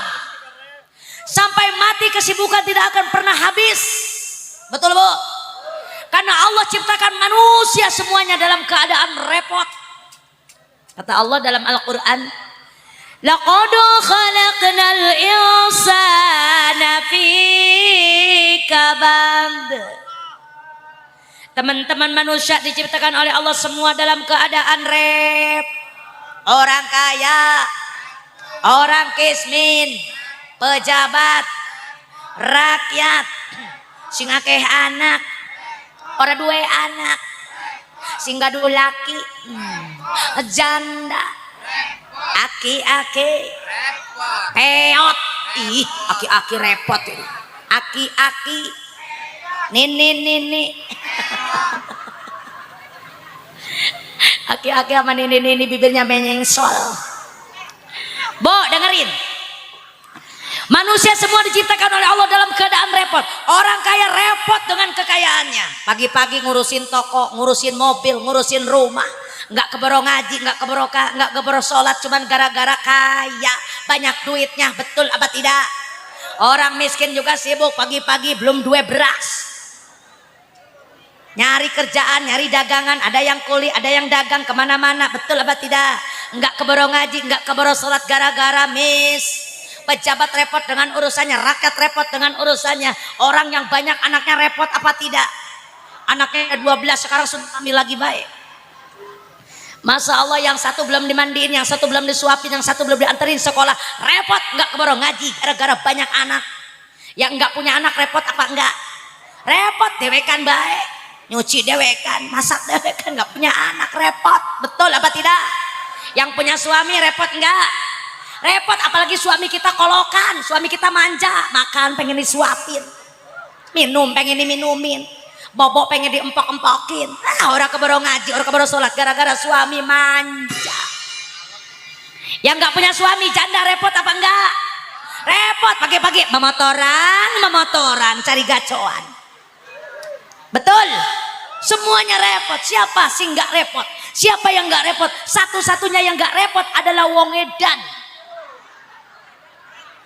Speaker 3: Sampai mati kesibukan tidak akan pernah habis. Betul, Bu? Karena Allah ciptakan manusia semuanya dalam keadaan repot. Kata Allah dalam Al-Quran, laqad khalaqnal insana fi kabad. Teman-teman manusia diciptakan oleh Allah semua dalam keadaan orang kaya, orang kismin, pejabat, rakyat, sing akeh anak, orang dua anak, sing gaduh laki, janda, aki-aki, peot, ih, aki-aki repot ini, aki-aki, nini, aki-aki sama nini bibirnya menyengsol. Bo, dengerin. Manusia semua diciptakan oleh Allah dalam keadaan repot. Orang kaya repot dengan kekayaannya. Pagi-pagi ngurusin toko, ngurusin mobil, ngurusin rumah. Nggak keboro ngaji, nggak keboro sholat, cuman gara-gara kaya, banyak duitnya. Betul apa tidak? Orang miskin juga sibuk pagi-pagi belum duwe beras. Nyari kerjaan, nyari dagangan, ada yang kuli, ada yang dagang kemana-mana. Betul apa tidak? Nggak keboro ngaji, nggak keboro sholat gara-gara pejabat repot dengan urusannya, rakyat repot dengan urusannya. Orang yang banyak anaknya repot apa tidak? Anaknya 12 sekarang sudah hamil lagi baik. Masya Allah, yang satu belum dimandiin, yang satu belum disuapin, yang satu belum dianterin sekolah. Repot nggak keboro ngaji gara-gara banyak anak. Yang nggak punya anak repot apa enggak? Repot dewekan baik, nyuci dewekan, masak dewekan, nggak punya anak repot. Betul apa tidak? Yang punya suami repot enggak? Repot, apalagi suami kita kolokan, suami kita manja, makan pengen disuapin, minum pengen diminumin, bobok pengen diempok-empokin. Orang keboro ngaji, orang keboro sholat gara-gara suami manja. Yang nggak punya suami janda repot apa enggak? Repot, pagi-pagi memotoran cari gacoan. Betul? Semuanya repot. Siapa sih nggak repot? Siapa yang nggak repot? Satu-satunya yang nggak repot adalah wong edan.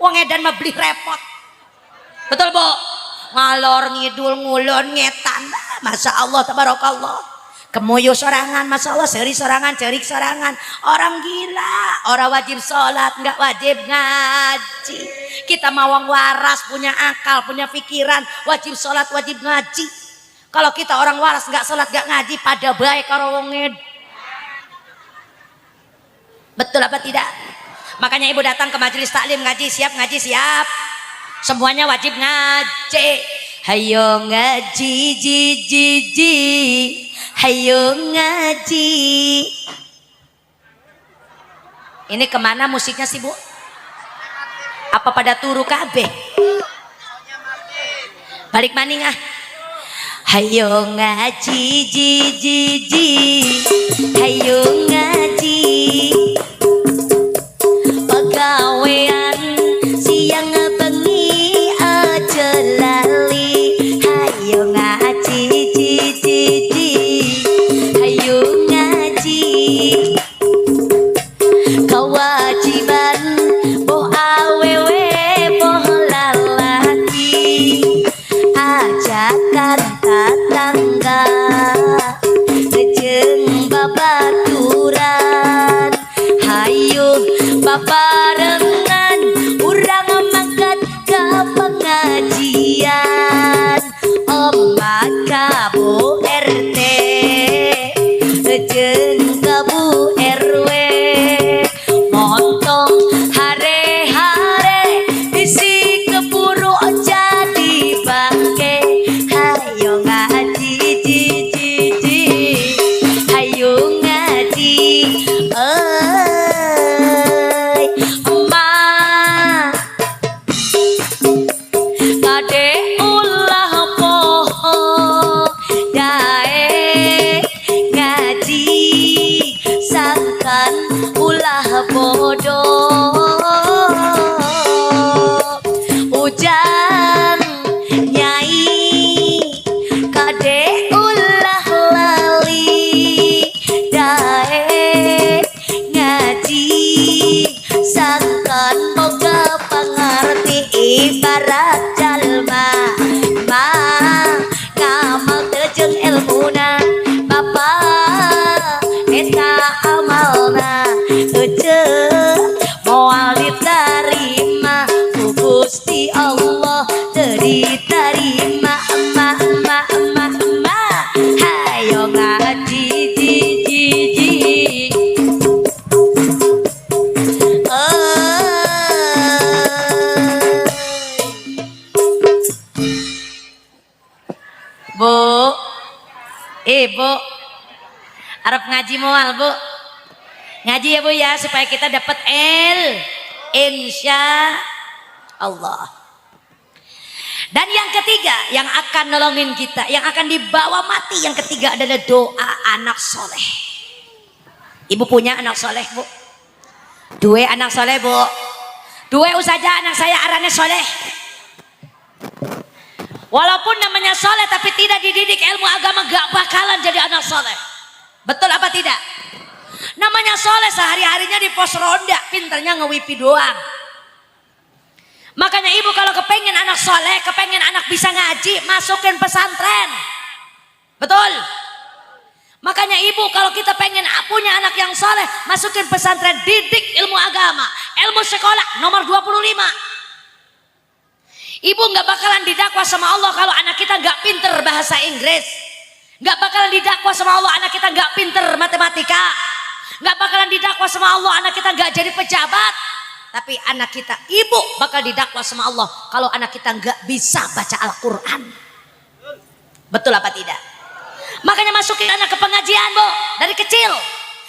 Speaker 3: Wong edan mah beli repot. Betul, Bu? Ngalor ngidul ngulon ngetan. Masya Allah, tabarakallah. Kemoyo sorangan, masya Allah, seri sorangan, cerik sorangan. Orang gila, orang wajib sholat, nggak wajib ngaji. Kita mawang waras, punya akal, punya pikiran, wajib sholat, wajib ngaji. Kalau kita orang waras nggak sholat, nggak ngaji, pada baik karo wonged. Betul apa tidak? Makanya ibu datang ke majelis taklim ngaji, siap ngaji, siap. Semuanya wajib ngaji. Hayo ngaji, ji. Hayo ngaji. Ini kemana musiknya sih bu? Apa pada turu kabeh? Balik maning ah. Hayo ngaji, ji. Hayo ngaji. Pegawaian siang bengi aja lali. Hayo ngaji, ji. Hayo ngaji. Kewajiban boh awewe boh lalaki. Ajakan tetangga jeung babaturan. Hayo babarengan urang mangkat ke pengajian. Omat ka Bu RT jeung ka Bu RW. Montong hare-hare isi keburu jadi bangke. Hayo ngaji, ji. Hayo ngaji. Emak kade ulah poho dae ngaji sangkan ulah bodoh. Ujang nyai kade ulah lali dae ngaji sangkan boga pangarti. Ibarat jalma ngamal jeung ilmuna Bapak eta amalna moal diterima ku Gusti Allah teu diterima. Emak hayo ngaji, ji. Bu, ibu Arab ngaji moal bu, ngaji ya bu ya supaya kita dapat insya Allah. Dan yang ketiga yang akan nolongin kita, yang akan dibawa mati, yang ketiga adalah doa anak soleh. Ibu punya anak soleh bu? Dua anak soleh bu, dua saja anak saya arane soleh. Walaupun namanya soleh tapi tidak dididik ilmu agama gak bakalan jadi anak soleh. Betul apa tidak? Namanya soleh sehari-harinya di pos ronda, pinternya ngewipi doang. Makanya ibu kalau kepengen anak soleh, kepengen anak bisa ngaji, masukin pesantren. Betul? Makanya ibu kalau kita pengen punya anak yang soleh, masukin pesantren, didik ilmu agama, ilmu sekolah nomor 25. Ibu nggak bakalan didakwa sama Allah kalau anak kita nggak pinter bahasa Inggris. Nggak bakalan didakwa sama Allah anak kita nggak pinter matematika. Nggak bakalan didakwa sama Allah anak kita nggak jadi pejabat. Tapi anak kita, ibu bakal didakwa sama Allah kalau anak kita nggak bisa baca Al-Quran. Betul apa tidak? Makanya masukin anak ke pengajian bu, dari kecil.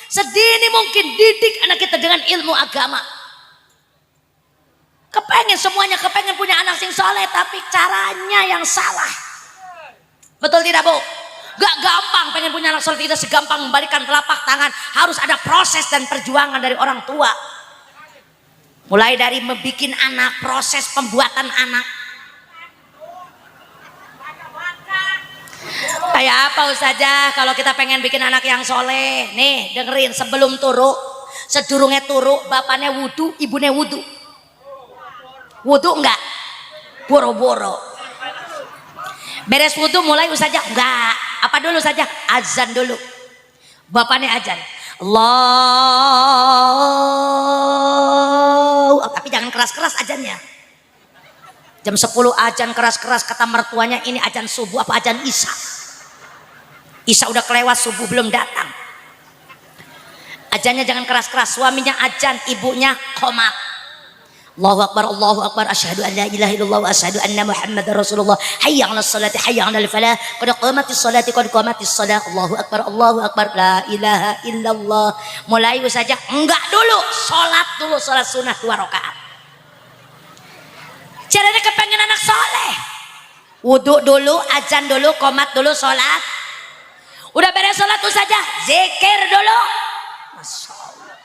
Speaker 3: Sedini mungkin didik anak kita dengan ilmu agama. Kepengen semuanya, kepengen punya anak sing soleh, tapi caranya yang salah. Betul tidak bu? Gak gampang pengen punya anak soleh, tidak segampang membalikan telapak tangan. Harus ada proses dan perjuangan dari orang tua. Mulai dari membikin anak, proses pembuatan anak. Kayak apa Ustazah kalau kita pengen bikin anak yang soleh? Nih dengerin, sebelum turu, sedurungnya turu, bapaknya wudu, ibunya wudu. Wudu enggak? Boro-boro. Beres wudu mulai Ustazah? Enggak. Apa dulu saja? Azan dulu. Bapaknya azan. Allah. Tapi jangan keras-keras azannya. Jam 10 azan keras-keras, kata mertuanya ini azan subuh apa azan isya. Isya udah kelewat, subuh belum datang. Azannya jangan keras-keras. Suaminya azan, ibunya qomat. Allahu Akbar, asyhadu an la ilaha illallah wa asyhadu anna Muhammadar Rasulullah. Hayya 'alas salati, hayya 'alal falah. Qad qamatis salati, qad qamatis salah. Allahu Akbar, la ilaha illallah. Mulai saja, enggak dulu, salat sunnah 2 rakaat. Caranya kepengen anak soleh. Wudhu dulu, azan dulu, qomat dulu, salat. Udah beres salat tuh saja, zikir dulu. Masya Allah.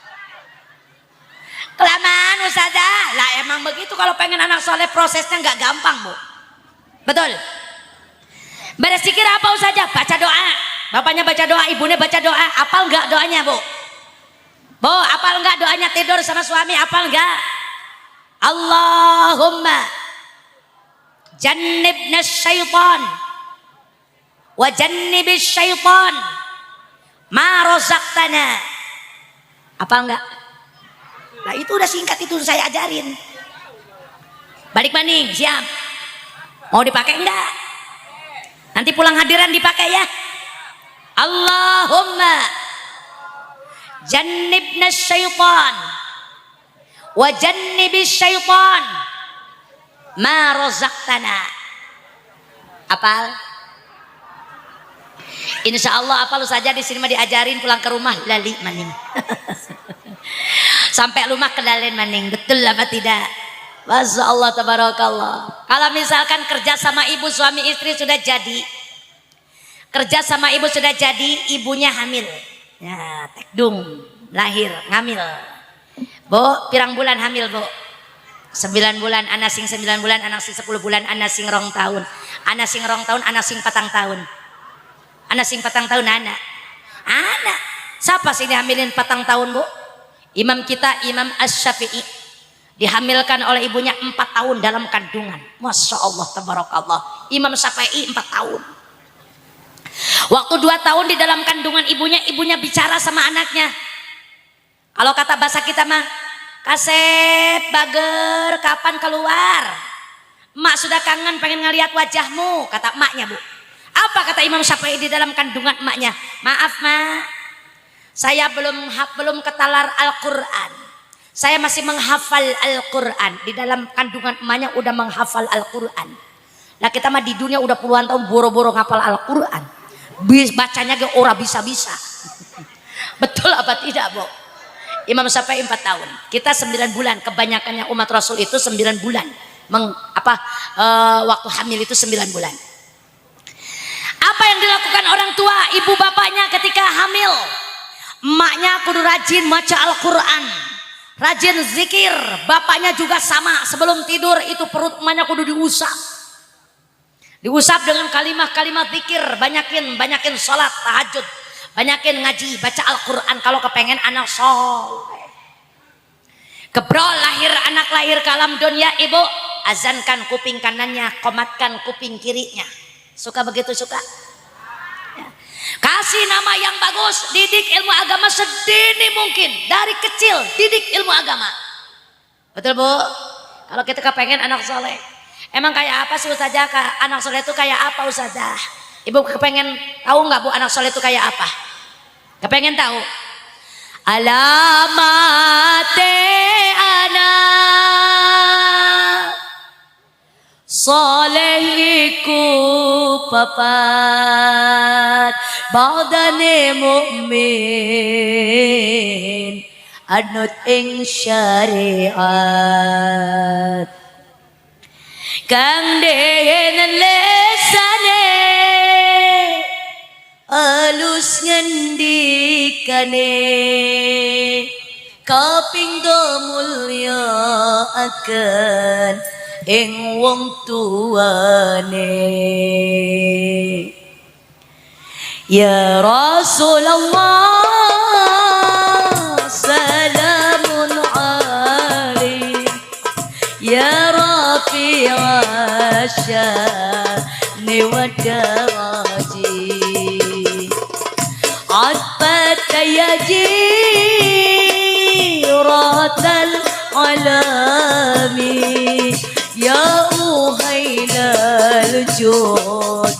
Speaker 3: Kelamaan Ustazah. Lah emang begitu kalau pengen anak soleh, prosesnya nggak gampang, Bu. Betul. Beres zikir apa Ustazah? Baca doa. Bapaknya baca doa, ibunya baca doa. Apal nggak doanya, Bu? Bu, apal nggak doanya tidur sama suami? Apal nggak? Allahumma jannibna syaitan wa jannibis syaitan ma razaqtana. Apal nggak? Nah itu udah singkat, itu saya ajarin. Balik maning, siap. Mau dipakai enggak? Nanti pulang hadiran dipakai ya. Allahumma jannibna syaitan wa jannibis syaitan ma razaqtana. Apal? Insya Allah apal saja di sini mah diajarin, pulang ke rumah lali maning. Sampai rumah kendalin maning, betul apa tidak? Masya Allah, tabarakallah. Kalau misalkan kerja sama ibu, suami istri sudah jadi, kerja sama ibu sudah jadi, ibunya hamil, ya tekdung, lahir, ngamil. Bu, pirang bulan hamil, Bu? 9 bulan, anak sing 9 bulan, anak sing 10 bulan, anak sing 2 tahun, anak sing 2 tahun, anak sing 4 tahun, anak sing 4 tahun, anak siapa sih dihamilin 4 tahun, Bu? Imam kita, Imam Asy-Syafi'i, dihamilkan oleh ibunya 4 tahun dalam kandungan. Masya Allah, tabarakallah. Imam Syafi'i 4 tahun. Waktu 2 tahun di dalam kandungan ibunya bicara sama anaknya. Kalau kata bahasa kita mah, Kasep, bager, kapan keluar? Emak sudah kangen pengen ngeliat wajahmu, kata emaknya, Bu. Apa kata Imam Syafi'i di dalam kandungan emaknya? Maaf, Mak. Saya belum ketalar Al-Quran. Saya masih menghafal Al-Quran. Di dalam kandungan emaknya udah menghafal Al-Quran. Nah kita mah di dunia udah puluhan tahun boro-boro ngapal Al-Quran. Bacanya ke ora bisa-bisa. Betul apa tidak, Bu? Imam Syafi'i 4 tahun. Kita 9 bulan. Kebanyakannya umat Rasul itu 9 bulan. Waktu hamil itu 9 bulan. Apa yang dilakukan orang tua, ibu bapaknya ketika hamil? Emaknya kudu rajin baca Al-Quran, rajin zikir. Bapaknya juga sama, sebelum tidur itu perut emaknya kudu diusap dengan kalimat-kalimat zikir. Banyakin sholat tahajud, banyakin ngaji, baca Al-Quran kalau kepengen anak soleh. Kebrol anak lahir ke alam dunia, ibu azankan kuping kanannya, komatkan kuping kirinya. Suka begitu? Suka? Kasih nama yang bagus, didik ilmu agama sedini mungkin, dari kecil didik ilmu agama. Betul, Bu? Kalau kita kepengen anak soleh, emang kayak apa sih Ustazah? Anak soleh itu kayak apa, Ustazah? Ibu kepengen tahu nggak, Bu, anak soleh itu kayak apa? Kepengen tahu? Alamate anak solehiku papat badane mukmin anut ing syariat kang denen lesane alus ngendikane kapinggo mulya akan ing wong tuane. Ya Rasulullah salamun alaik ya rafi'a sya'ni wa daraji يا جيرة العلام يا أهيل الجود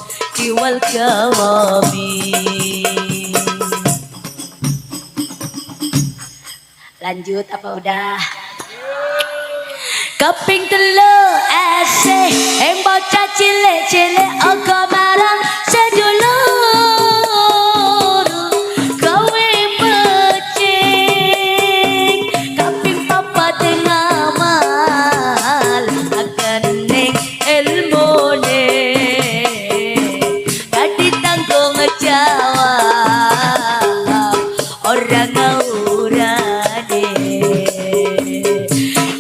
Speaker 3: والكرم. Lanjut apa udah? Keping telu asih yang bocah cilik-cilik ogo marang sedulur kowe becik keping papat ngamal akening ilmune dadi tanggung jawab orang ngaurane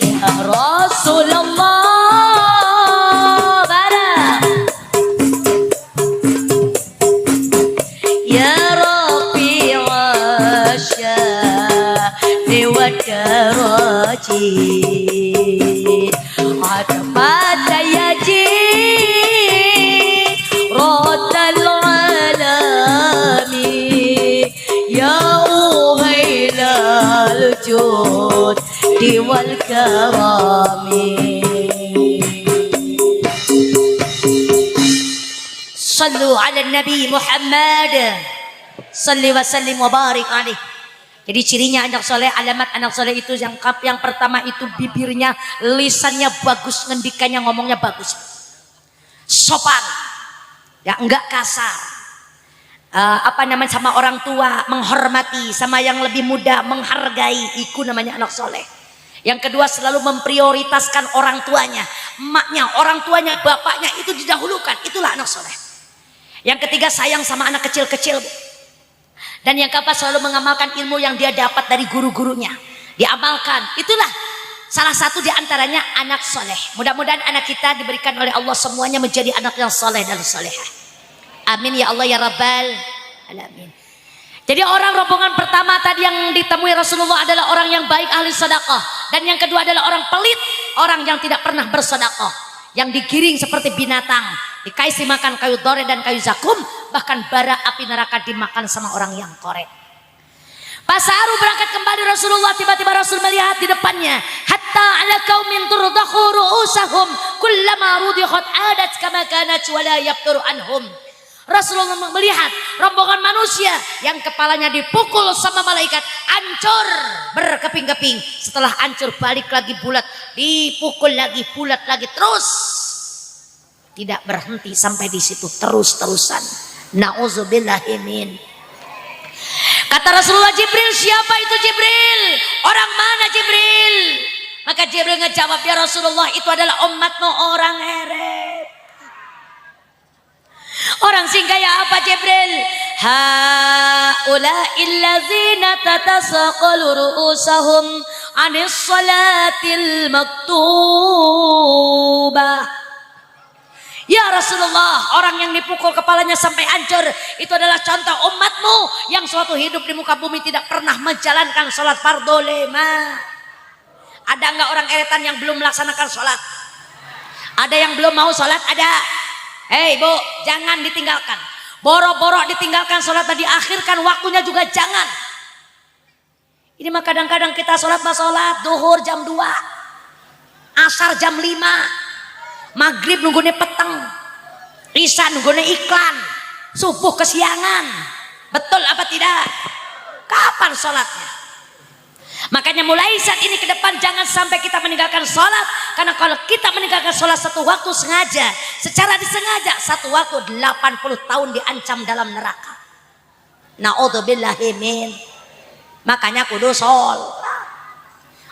Speaker 3: ya Rasulullah barang ya Rabbi wasya dewa daraji ada pada yaji rodal alami ya uhailal jud diwal karami. Sallu ala Nabi Muhammad salli wa sallim wa barik alaih. Jadi cirinya anak soleh, alamat anak soleh itu yang pertama itu bibirnya, lisannya bagus, ngendikannya ngomongnya bagus, sopan, ya enggak kasar, sama orang tua menghormati, sama yang lebih muda menghargai, itu namanya anak soleh. Yang kedua selalu memprioritaskan orang tuanya, emaknya, orang tuanya, bapaknya itu didahulukan, itulah anak soleh. Yang ketiga sayang sama anak kecil-kecil. Dan yang keempat selalu mengamalkan ilmu yang dia dapat dari guru-gurunya, diamalkan. Itulah salah satu di antaranya anak soleh. Mudah-mudahan anak kita diberikan oleh Allah semuanya menjadi anak yang soleh dan solehah. Amin ya Allah ya Rabbal Alamin. Jadi orang rombongan pertama tadi yang ditemui Rasulullah adalah orang yang baik, ahli sedekah. Dan yang kedua adalah orang pelit, orang yang tidak pernah bersedekah, yang digiring seperti binatang, dikasih makan kayu dore dan kayu zakum, bahkan bara api neraka dimakan sama orang yang korek. Pasaru berangkat kembali Rasulullah, tiba-tiba Rasul melihat di depannya, hatta ala qaumin turdakhu ru'usahum kullama rudikhat adat kama kanat wa la yaftur anhum. Rasulullah melihat rombongan manusia yang kepalanya dipukul sama malaikat, hancur berkeping-keping, setelah hancur balik lagi bulat, dipukul lagi bulat lagi, terus tidak berhenti sampai di situ, terus-terusan. Nauzubillahimin. Kata Rasulullah, Jibril, siapa itu Jibril? Orang mana Jibril? Maka Jibril ngejawab, ya Rasulullah, itu adalah umatmu orang heret. Orang singgaya apa Jibril? Haula'il ladzina tatasaqalu ru'usahum 'anis salatil maktubah. Ya Rasulullah, orang yang dipukul kepalanya sampai hancur itu adalah contoh umatmu yang suatu hidup di muka bumi tidak pernah menjalankan sholat fardhu lima. Ada enggak orang eretan yang belum melaksanakan sholat? Ada yang belum mau sholat? Ada. Hei bu, jangan ditinggalkan. Boro-boro ditinggalkan sholat dan diakhirkan waktunya juga jangan. Ini mah kadang-kadang kita sholat duhur jam 2, asar jam 5, maghrib nunggunya peteng, isya nunggunya iklan, subuh kesiangan. Betul apa tidak? Kapan sholatnya? Makanya mulai saat ini ke depan jangan sampai kita meninggalkan sholat. Karena kalau kita meninggalkan sholat satu waktu sengaja, secara disengaja, satu waktu 80 tahun diancam dalam neraka. Na'udzubillahimin. Makanya kudu sholat.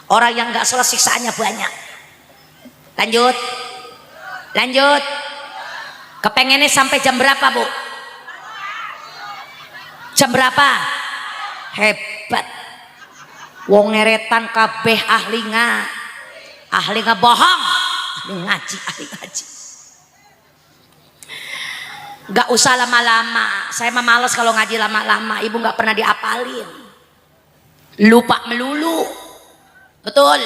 Speaker 3: Orang yang gak sholat siksaannya banyak. Lanjut. Lanjut. Kepengennya sampai jam berapa bu? Jam berapa? Hebat. Wong ngeretan kabeh ahli bohong, ahli ngaji. Gak usah lama-lama, saya mah males kalau ngaji lama-lama. Ibu gak pernah diapalin, lupa melulu. Betul.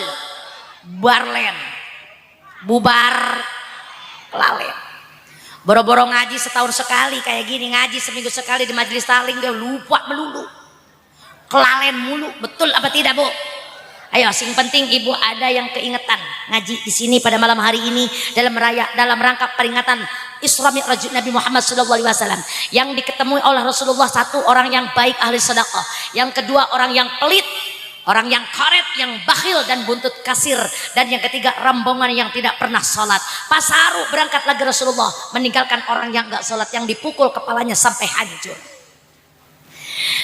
Speaker 3: Barlen, bubar lalen. Boro-boro ngaji setahun sekali kayak gini, ngaji seminggu sekali di majelis taklim, dia lupa melulu. Kelalen mulu, betul apa tidak Bu? Ayo, sing penting ibu ada yang keingetan ngaji di sini pada malam hari ini dalam rangka peringatan Isra Mi'raj Nabi Muhammad SAW, yang diketemui oleh Rasulullah. Satu, orang yang baik ahli sedekah. Yang kedua, orang yang pelit, orang yang karet, yang bakhil dan buntut kasir. Dan yang ketiga, rombongan yang tidak pernah sholat. Pas Saru berangkat lagi Rasulullah, meninggalkan orang yang gak sholat, yang dipukul kepalanya sampai hancur.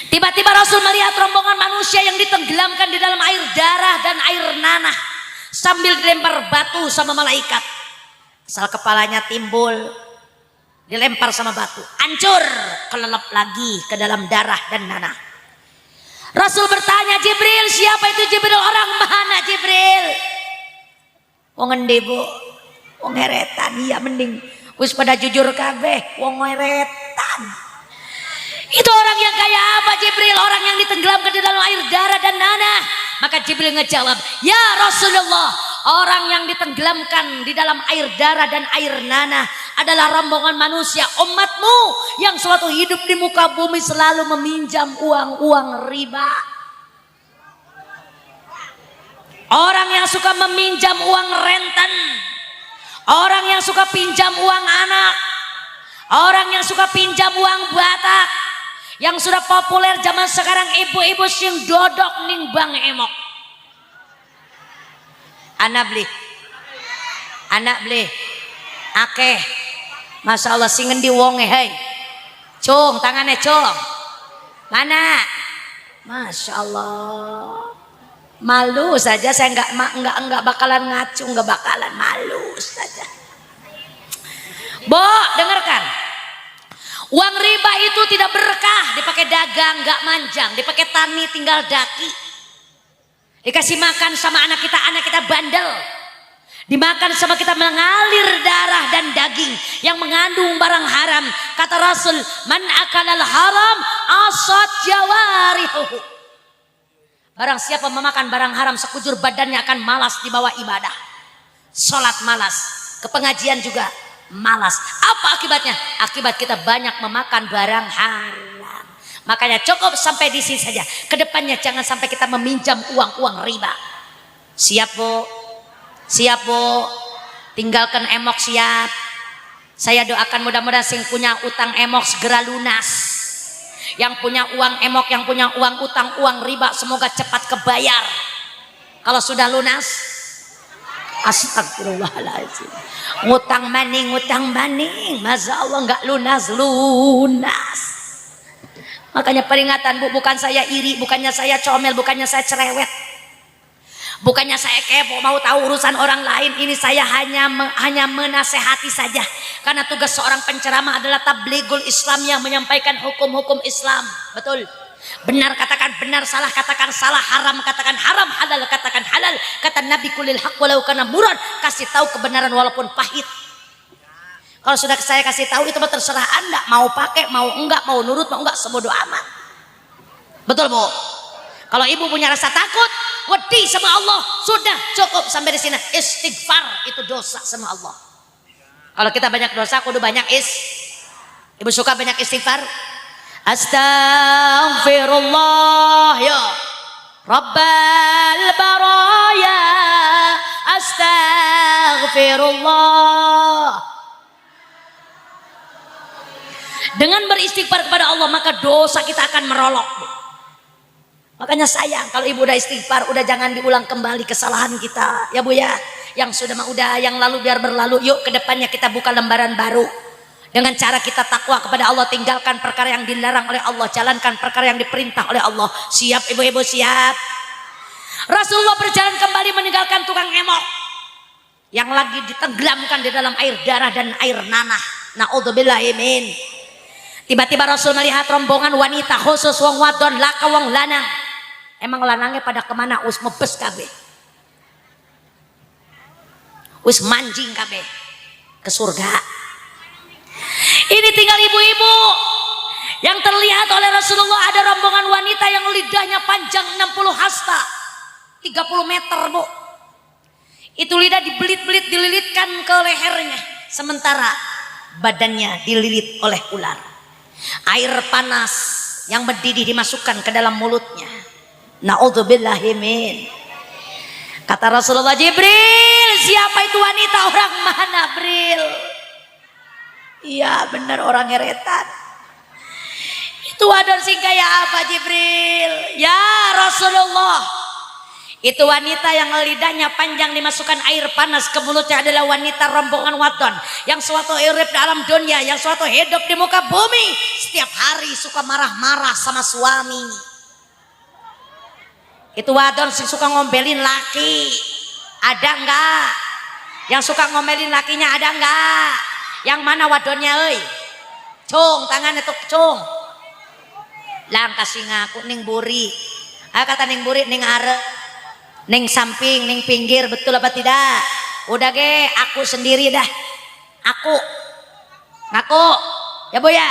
Speaker 3: Tiba-tiba Rasul melihat rombongan manusia yang ditenggelamkan di dalam air darah dan air nanah sambil dilempar batu sama malaikat. Asal kepalanya timbul, dilempar sama batu, hancur, kelelep lagi ke dalam darah dan nanah. Rasul bertanya, Jibril, siapa itu Jibril? Orang mana Jibril? Wong endi Bu? Wong ngeretan. Iya mending wis pada jujur kabeh, wong ngeretan. Itu orang yang kayak apa Jibril? Orang yang ditenggelamkan di dalam air darah dan nanah. Maka Jibril ngejawab, ya Rasulullah, orang yang ditenggelamkan di dalam air darah dan air nanah adalah rombongan manusia umatmu yang suatu hidup di muka bumi selalu meminjam uang-uang riba. Orang yang suka meminjam uang renten, orang yang suka pinjam uang anak, orang yang suka pinjam uang Batak. Yang sudah populer zaman sekarang, ibu-ibu sing dodok ning bang emok. Anak beli akeh. Masya Allah, sing ngendi wonge hei. Cung, tangannya cung. Mana? Masya Allah. Malu saja, saya enggak bakalan ngacu, enggak bakalan, malu saja. Bo, dengarkan. Uang riba itu tidak berkah, dipakai dagang gak manjang, dipakai tani tinggal daki. Dikasih makan sama anak kita bandel. Dimakan sama kita mengalir darah dan daging yang mengandung barang haram. Kata Rasul, man akalal haram asad jawarihuhu. Barang siapa memakan barang haram, sekujur badannya akan malas di bawah ibadah. Sholat malas, ke pengajian juga malas. Apa akibatnya? Akibat kita banyak memakan barang haram. Makanya cukup sampai di sini saja. Kedepannya jangan sampai kita meminjam uang-uang riba. Siap Bu? Siap Bu? Tinggalkan emok, siap. Saya doakan mudah-mudahan sing punya utang emok segera lunas. Yang punya uang emok, yang punya uang utang, uang riba, semoga cepat kebayar. Kalau sudah lunas, astagfirullahaladzim. Ngutang maning, Masya Allah nggak lunas. Makanya peringatan Bu, bukan saya iri, bukannya saya comel, bukannya saya cerewet, bukannya saya kepo mau tahu urusan orang lain. Ini saya hanya menasehati saja. Karena tugas seorang penceramah adalah tablighul Islam, yang menyampaikan hukum-hukum Islam. Betul. Benar katakan benar, salah katakan salah, haram katakan haram, halal katakan halal. Kata Nabi, kulil haq walau kana murad, kasih tahu kebenaran walaupun pahit. Kalau sudah saya kasih tahu itu terserah Anda, mau pakai mau enggak, mau nurut mau enggak, sebodoh amat. Betul Bu? Kalau ibu punya rasa takut, wedi sama Allah, sudah cukup sampai di sini. Istighfar itu dosa sama Allah. Kalau kita banyak dosa, kudu banyak Ibu suka banyak istighfar? Astaghfirullah ya Rabbal baraya, astaghfirullah. Dengan beristighfar kepada Allah, maka dosa kita akan merolok. Makanya sayang kalau ibu udah istighfar, udah jangan diulang kembali kesalahan kita ya Bu ya. Yang sudah mah udah, yang lalu biar berlalu. Yuk kedepannya kita buka lembaran baru. Dengan cara kita takwa kepada Allah, tinggalkan perkara yang dilarang oleh Allah, jalankan perkara yang diperintah oleh Allah. Siap ibu-ibu, siap? Rasulullah berjalan kembali meninggalkan tukang emok yang lagi ditenggelamkan di dalam air darah dan air nanah. Na'udzubillahi min. Tiba-tiba Rasul melihat rombongan wanita, khusus wong wadon, laka wong lanang. Emang lanangnya pada kemana? Us mebes kabeh, us manjing kabeh ke surga. Ini tinggal ibu-ibu. Yang terlihat oleh Rasulullah ada rombongan wanita yang lidahnya panjang 60 hasta, 30 meter Bu. Itu lidah dibelit-belit, dililitkan ke lehernya, sementara badannya dililit oleh ular. Air panas yang mendidih dimasukkan ke dalam mulutnya. Naudzubillahimin. Kata Rasulullah, Jibril, siapa itu wanita, orang mana Bril? Iya benar, orang heretan. Itu wadon sing kayak apa Jibril? Ya Rasulullah, itu wanita yang lidahnya panjang dimasukkan air panas ke mulutnya adalah wanita rombongan wadon yang suatu hidup dalam dunia, yang suatu hidup di muka bumi, setiap hari suka marah-marah sama suami. Itu wadon sing suka ngomelin laki. Ada enggak? Yang suka ngomelin lakinya ada enggak? Yang mana wadonnya euy? Cung, tangannya tuh cung. Lang kasih ngaku ning buri. Kata ning buri ning are, ning samping, ning pinggir, betul apa tidak? Udah ge, aku sendiri dah. Aku ngaku. Ya Bu ya.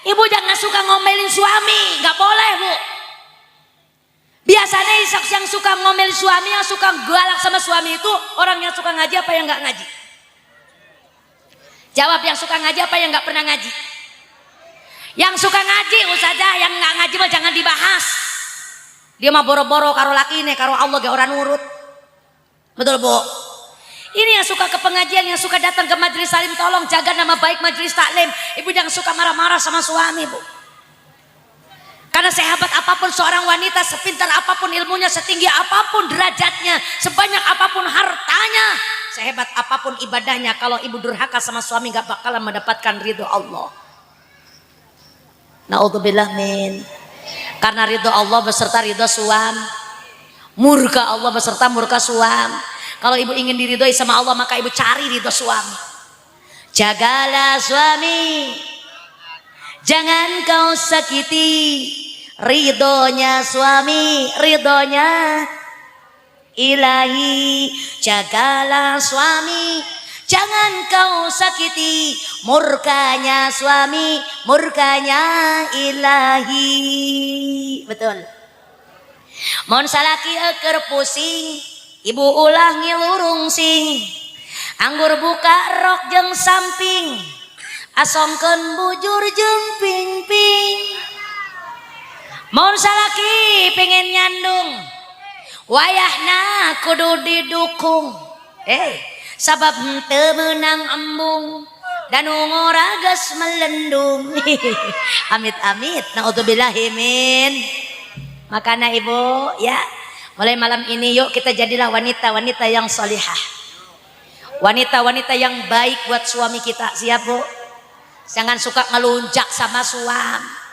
Speaker 3: Ibu jangan suka ngomelin suami, nggak boleh Bu. Biasanya yang suka ngomel suami, yang suka galak sama suami itu orang yang suka ngaji apa yang nggak ngaji? Jawab, yang suka ngaji apa yang nggak pernah ngaji? Yang suka ngaji ustazah, yang nggak ngaji mah jangan dibahas. Dia mah boro-boro karo laki nih, karo Allah gak orang nurut. Betul Bu? Ini yang suka ke pengajian, yang suka datang ke majelis taklim, tolong jaga nama baik majelis taklim. Ibu jangan suka marah-marah sama suami Bu. Karena sehebat apapun seorang wanita, sepintar apapun ilmunya, setinggi apapun derajatnya, sebanyak apapun hartanya, sehebat apapun ibadahnya, kalau ibu durhaka sama suami gak bakalan mendapatkan ridho Allah. Naudzubillah min. Karena ridho Allah beserta ridho suami, murka Allah beserta murka suami. Kalau ibu ingin diridhoi sama Allah, maka ibu cari ridho suami. Jagalah suami, jangan kau sakiti ridhonya suami, ridhonya ilahi. Jagalah suami, jangan kau sakiti murkanya suami, murkanya ilahi. Betul. Mon salaki eker pusing, ibu ulah ngilurung sing. Anggur buka rok jeung samping, asongkeun bujur jeung ping-ping. Mun salaki pengen nyandung, wayahna kudu didukung. Sabab henteu meunang embung dan ngoragas melendung. Amit-amit, naudzubillahi min. Makanya ibu ya, mulai malam ini yuk kita jadilah wanita-wanita yang solihah, wanita-wanita yang baik buat suami kita. Siap Bu? Jangan suka ngelunjak sama suami.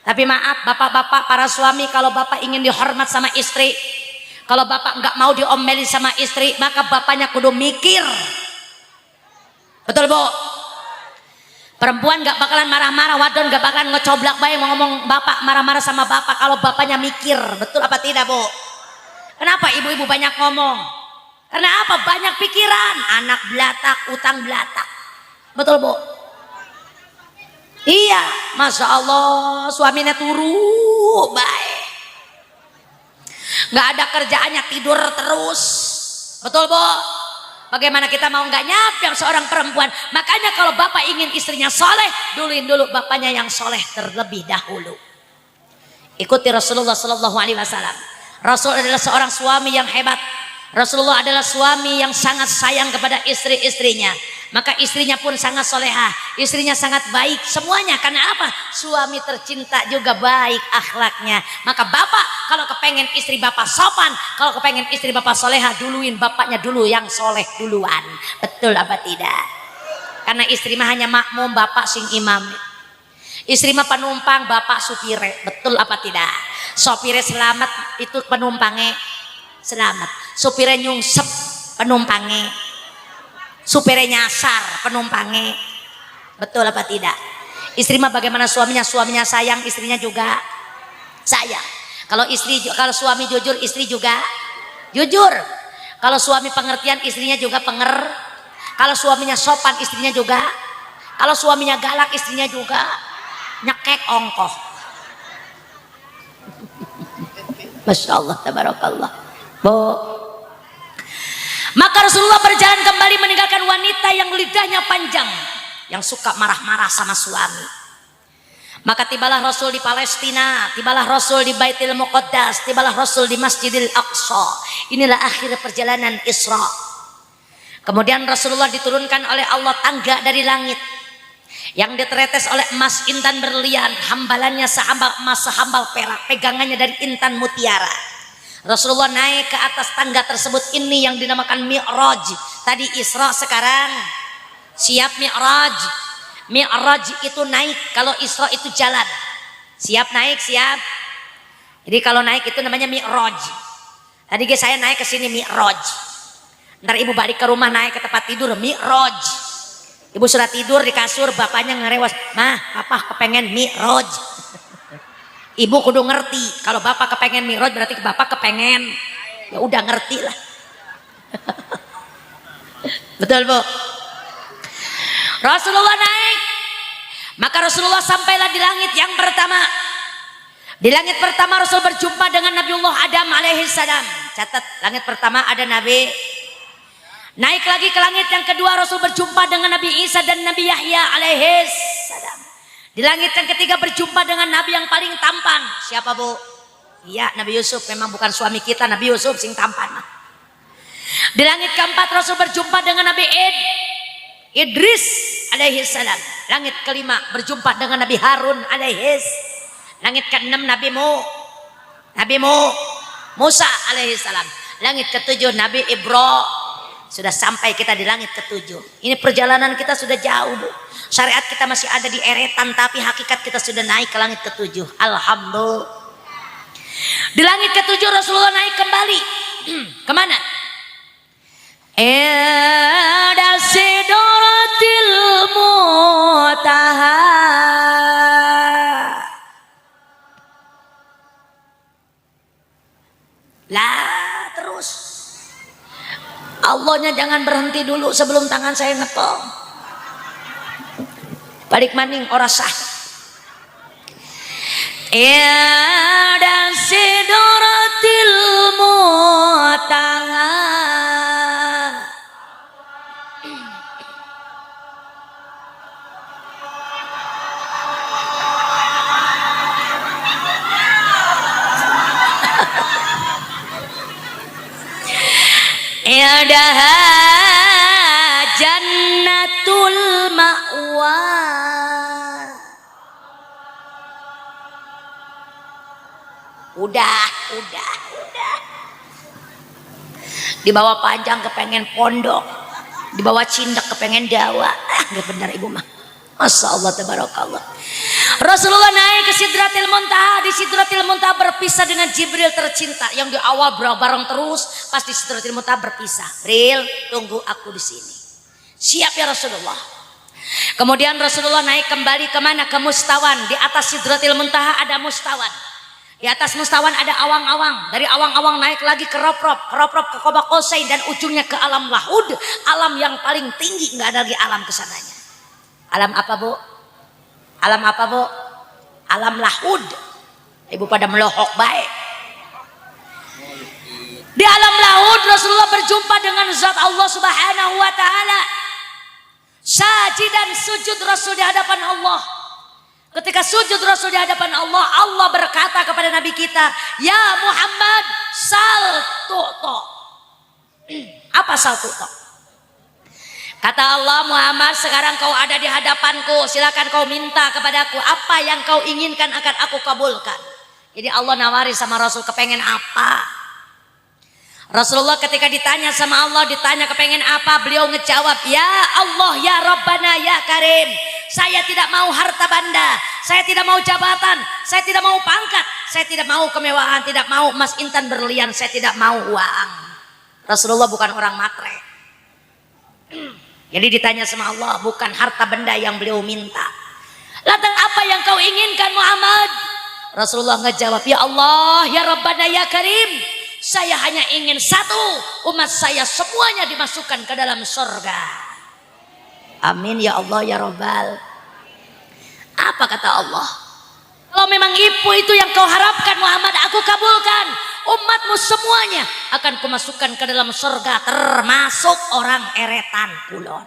Speaker 3: Tapi maaf bapak-bapak para suami, kalau bapak ingin dihormat sama istri, kalau bapak nggak mau diomelin sama istri, maka bapaknya kudu mikir. Betul Bu? Perempuan nggak bakalan marah-marah, wadon nggak bakalan ngecoblak bayi mau ngomong bapak, marah-marah sama bapak kalau bapaknya mikir. Betul apa tidak Bu? Kenapa ibu-ibu banyak ngomong? Karena apa? Banyak pikiran. Anak belatak, utang belatak. Betul Bu? Iya, Masya Allah, suaminya turu baik, nggak ada kerjaannya, tidur terus. Betul Bu? Bagaimana kita mau nggak nyap seorang perempuan? Makanya kalau bapak ingin istrinya soleh, duluin dulu bapaknya yang soleh terlebih dahulu. Ikuti Rasulullah Sallallahu Alaihi Wasallam. Rasul adalah seorang suami yang hebat. Rasulullah adalah suami yang sangat sayang kepada istri-istrinya. Maka istrinya pun sangat solehah, istrinya sangat baik semuanya. Karena apa? Suami tercinta juga baik akhlaknya. Maka bapak kalau kepengen istri bapak sopan, kalau kepengen istri bapak solehah, duluin bapaknya dulu yang soleh duluan. Betul apa tidak? Karena istri mah hanya makmum, bapak sing imam. Istri mah penumpang, bapak supire. Betul apa tidak? Sopire selamat, itu penumpangnya selamat. Supire nyungsep, penumpangnya. Supire nyasar, penumpangnya. Betul apa tidak? Istri mah bagaimana suaminya? Suaminya sayang, istrinya juga sayang. Kalau suami jujur, istri juga jujur. Kalau suami pengertian, istrinya juga Kalau suaminya sopan, istrinya juga. Kalau suaminya galak, istrinya juga nyekek ongkoh. Masya Allah, tabarakallah. Bu, maka Rasulullah berjalan kembali meninggalkan wanita yang lidahnya panjang, yang suka marah-marah sama suami. Maka tibalah Rasul di Palestina, tibalah Rasul di Baitul Muqaddas, tibalah Rasul di Masjidil Aqsa. Inilah akhir perjalanan Isra. Kemudian Rasulullah diturunkan oleh Allah tangga dari langit yang diteretes oleh emas intan berlian, hambalannya sehambal emas sehambal perak, pegangannya dari intan mutiara. Rasulullah naik ke atas tangga tersebut, ini yang dinamakan Mi'raj. Tadi Isra, sekarang siap Mi'raj. Mi'raj itu naik, kalau Isra itu jalan. Siap naik, siap. Jadi kalau naik itu namanya Mi'raj. Tadi saya naik ke sini Mi'raj. Ntar ibu balik ke rumah naik ke tempat tidur Mi'raj. Ibu sudah tidur di kasur, bapaknya ngerewas, "Mah, papa kepengen Mi'raj." Ibu kudu ngerti, kalau bapak kepengen Mi'raj berarti bapak kepengen. Ya udah ngerti lah. Betul Bu? Rasulullah naik, maka Rasulullah sampailah di langit yang pertama. Di langit pertama Rasul berjumpa dengan Nabiullah Adam alaihissalam. Catat, langit pertama ada Nabi. Naik lagi ke langit yang kedua, Rasul berjumpa dengan Nabi Isa dan Nabi Yahya alaihissalam. Di langit yang ketiga berjumpa dengan Nabi yang paling tampan. Siapa Bu? Iya, Nabi Yusuf. Memang bukan suami kita, Nabi Yusuf sing tampan. Di langit keempat Rasul berjumpa dengan Nabi Idris alaihissalam. Langit kelima berjumpa dengan Nabi Harun alaihissalam. Langit keenam Nabi Musa alaihissalam. Langit ketujuh Nabi Ibrahim. Sudah sampai kita di langit ketujuh. Ini perjalanan kita sudah jauh Bu. Syariat kita masih ada di eretan, tapi hakikat kita sudah naik ke langit ketujuh. Alhamdulillah. Di langit ketujuh Rasulullah naik kembali. Kemana? Ila sidratil muntaha. Lah terus Allahnya jangan berhenti dulu sebelum tangan saya ngetong. Balik maning ora sah. Ila sidratil muntaha. Yadaha jannatul ma'wa. Udah. Di bawah panjang kepengen pondok, di bawah cindak kepengen dawa. Nggak benar ibu mah. Masya Allah tabarakallah. Rasulullah naik ke Sidratil Muntaha. Di Sidratil Muntaha berpisah dengan Jibril tercinta yang di awal bareng terus, pas di Sidratil Muntaha berpisah. Jibril, tunggu aku di sini. Siap ya Rasulullah. Kemudian Rasulullah naik kembali kemana? Ke Mustawan. Di atas Sidratil Muntaha ada Mustawan. Di atas Mustawan ada awang-awang. Dari awang-awang naik lagi ke Rob-Rob ke Qaba Qausain, dan ujungnya ke alam Lahud. Alam yang paling tinggi, nggak ada lagi alam kesananya. Alam apa Bu? Alam apa Bu? Alam Lahud. Ibu pada melohok baik. Di alam Lahud Rasulullah berjumpa dengan zat Allah Subhanahu wa taala. Sajidan sujud Rasul di hadapan Allah. Ketika sujud Rasul di hadapan Allah, Allah berkata kepada Nabi kita, "Ya Muhammad, sal tu'ta." Apa sal tu'ta? Kata Allah, "Muhammad, sekarang kau ada di hadapanku, silakan kau minta kepadaku apa yang kau inginkan akan aku kabulkan." Jadi Allah nawari sama Rasul, kepengen apa? Rasulullah ketika ditanya sama Allah, ditanya kepengen apa, beliau ngejawab, "Ya Allah, ya Rabbana, ya Karim, saya tidak mau harta benda, saya tidak mau jabatan, saya tidak mau pangkat, saya tidak mau kemewahan, tidak mau emas intan berlian, saya tidak mau uang." Rasulullah bukan orang matre. Jadi ditanya sama Allah, bukan harta benda yang beliau minta. Lantas apa yang kau inginkan Muhammad? Rasulullah ngejawab, "Ya Allah, ya Rabbana, ya Karim, saya hanya ingin satu, umat saya semuanya dimasukkan ke dalam surga." Amin ya Allah ya Rabbal. Apa kata Allah? Kalau memang itu yang kau harapkan Muhammad, aku kabulkan. Umatmu semuanya akan kumasukkan ke dalam surga, termasuk orang eretan kulon.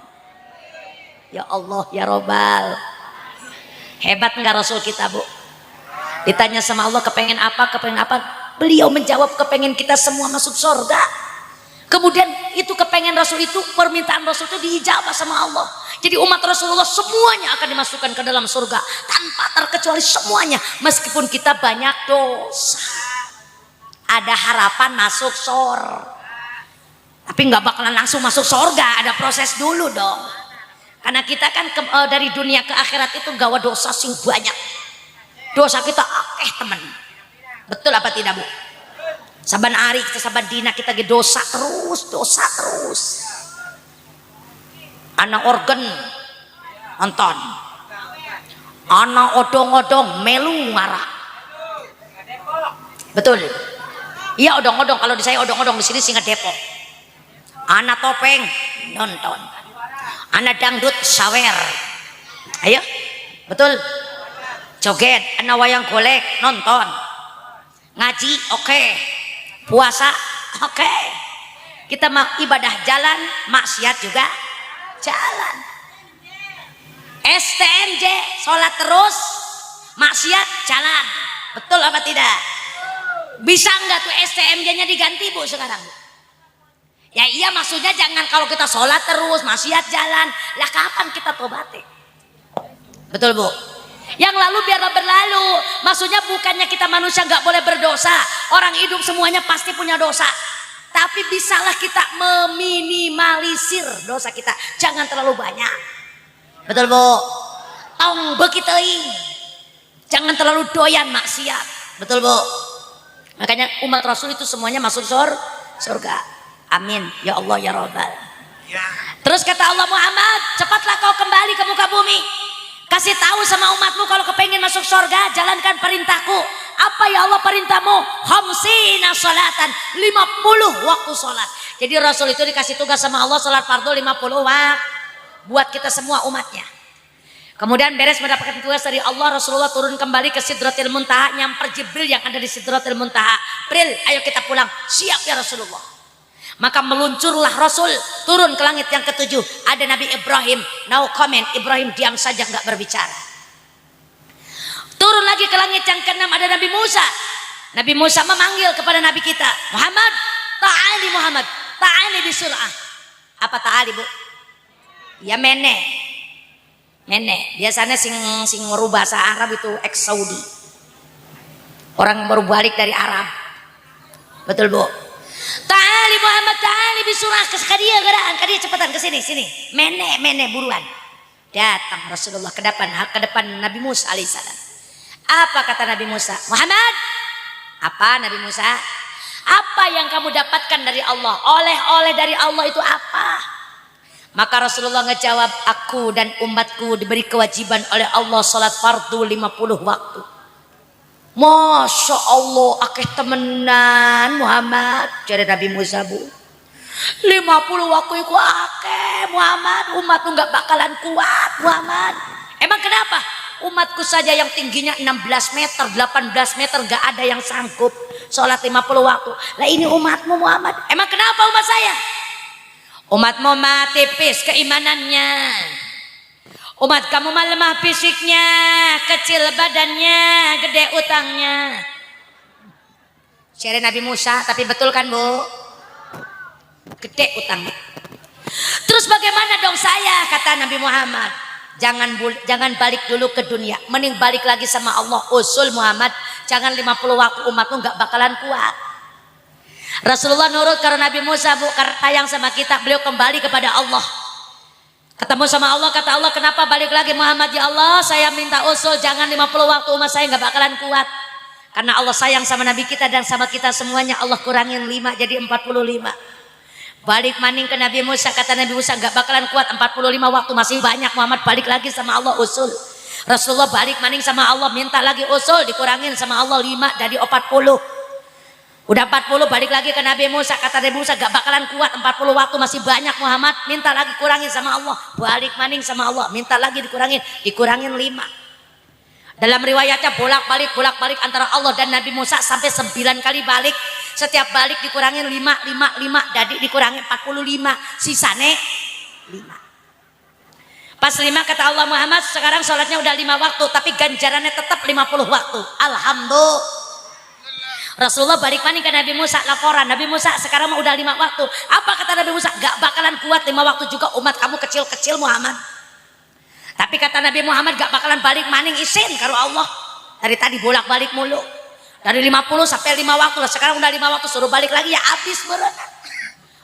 Speaker 3: Ya Allah ya Rabbal. Hebat enggak Rasul kita, Bu? Ditanya sama Allah kepengen apa, beliau menjawab kepengen kita semua masuk surga. Kemudian itu kepengen Rasul itu, permintaan Rasul itu diijabah sama Allah. Jadi umat Rasulullah semuanya akan dimasukkan ke dalam surga tanpa terkecuali semuanya, meskipun kita banyak dosa. Ada harapan masuk tapi nggak bakalan langsung masuk surga, ada proses dulu dong. Karena kita kan dari dunia ke akhirat itu gawa dosa sing banyak. Dosa kita akeh teman. Betul apa tidak, Bu? Saban hari kita saban dina kita ge dosa terus. Anak organ nonton, anak odong-odong melu ngara. Betul. Iya odong-odong, kalau di saya odong-odong, di sini Singa Depok. Anak topeng nonton, anak dangdut sawer. Ayo, betul. Joget, anak wayang golek nonton. Ngaji oke. Puasa oke. Kita ibadah jalan, maksiat juga jalan. STMJ sholat terus, maksiat jalan. Betul apa tidak? Bisa nggak tuh STMJ-nya diganti, Bu, sekarang? Ya iya, maksudnya jangan kalau kita sholat terus, maksiat jalan. Lah kapan kita tobatnya? Betul, Bu? Yang lalu biarlah berlalu. Maksudnya bukannya kita manusia nggak boleh berdosa. Orang hidup semuanya pasti punya dosa. Tapi bisalah kita meminimalisir dosa kita. Jangan terlalu banyak. Betul, Bu? Tong bekiteuing. Jangan terlalu doyan maksiat. Betul, Bu? Makanya umat Rasul itu semuanya masuk surga. Amin. Ya Allah ya Rabbal. Terus kata Allah, Muhammad, cepatlah kau kembali ke muka bumi. Kasih tahu sama umatmu kalau kepengen masuk surga, jalankan perintahku. Apa ya Allah perintahmu? Khamsina sholatan, 50 waktu sholat. Jadi Rasul itu dikasih tugas sama Allah sholat fardu 50 waktu buat kita semua umatnya. Kemudian beres mendapatkan tugas dari Allah, Rasulullah turun kembali ke Sidratil Muntaha, nyamper Jibril yang ada di Sidratil Muntaha. Jibril, ayo kita pulang. Siap ya Rasulullah. Maka meluncurlah Rasul turun ke langit yang ketujuh. Ada Nabi Ibrahim, no comment. Ibrahim diam saja, nggak berbicara. Turun lagi ke langit yang keenam, ada Nabi Musa. Nabi Musa memanggil kepada Nabi kita, Muhammad, ta'ali Muhammad, ta'ali bisur'ah. Apa ta'ali, Bu? Ya mene. Biasanya sing merubah bahasa Arab itu ex Saudi. Orang baru balik dari Arab. Betul, Bu? Ta'ali Muhammad, ta'ali bisur'ah. Ke dia cepetan ke sini. Mene buruan. Datang Rasulullah ke depan Nabi Musa alaihissalam. Apa kata Nabi Musa? Muhammad, apa Nabi Musa? Apa yang kamu dapatkan dari Allah? Oleh-oleh dari Allah itu apa? Maka Rasulullah ngejawab, aku dan umatku diberi kewajiban oleh Allah salat fardu 50 waktu. Masya Allah, akeh temenan Muhammad. Jadi Nabi Musa, Bu, 50 waktu itu akeh Muhammad. Umatku nggak bakalan kuat Muhammad. Emang kenapa? Umatku saja yang tingginya 16 meter, 18 meter gak ada yang sanggup sholat 50 waktu. Lah ini umatmu Muhammad. Emang kenapa umat saya? Umatmu mah tipis keimanannya. Umat kamu mah lemah fisiknya, kecil badannya, gede utangnya. Syari Nabi Musa, tapi betul kan, Bu? Gede utangnya. Terus bagaimana dong saya, kata Nabi Muhammad? Jangan balik dulu ke dunia, mending balik lagi sama Allah. Usul Muhammad, jangan 50 waktu, umatmu gak bakalan kuat. Rasulullah nurut karena Nabi Musa, Bu, karena tayang sama kita, beliau kembali kepada Allah. Ketemu sama Allah, kata Allah, kenapa balik lagi Muhammad? Ya Allah, saya minta usul, jangan 50 waktu, umat saya gak bakalan kuat. Karena Allah sayang sama Nabi kita dan sama kita semuanya, Allah kurangin 5 jadi 45. Balik maning ke Nabi Musa, kata Nabi Musa gak bakalan kuat 45 waktu, masih banyak Muhammad, balik lagi sama Allah usul. Rasulullah balik maning sama Allah, minta lagi usul, dikurangin sama Allah 5 jadi 40. Udah 40, balik lagi ke Nabi Musa, kata Nabi Musa gak bakalan kuat 40 waktu, masih banyak Muhammad, minta lagi kurangin sama Allah. Balik maning sama Allah, minta lagi dikurangin 5. Dalam riwayatnya bolak-balik antara Allah dan Nabi Musa sampai 9 kali balik. Setiap balik dikurangin 5, jadi dikurangin 45, sisane 5. Pas 5 kata Allah, Muhammad sekarang sholatnya udah 5 waktu, tapi ganjarannya tetap 50 waktu. Alhamdulillah. Rasulullah balik maning ke Nabi Musa, laporan, Nabi Musa sekarang mah udah 5 waktu. Apa kata Nabi Musa? Gak bakalan kuat 5 waktu juga, umat kamu kecil-kecil Muhammad. Tapi kata Nabi Muhammad gak bakalan balik maning, isin karo Allah. Dari tadi bolak-balik mulu. Dari 50 sampai 5 waktu lah. Sekarang udah 5 waktu, suruh balik lagi ya habis berat.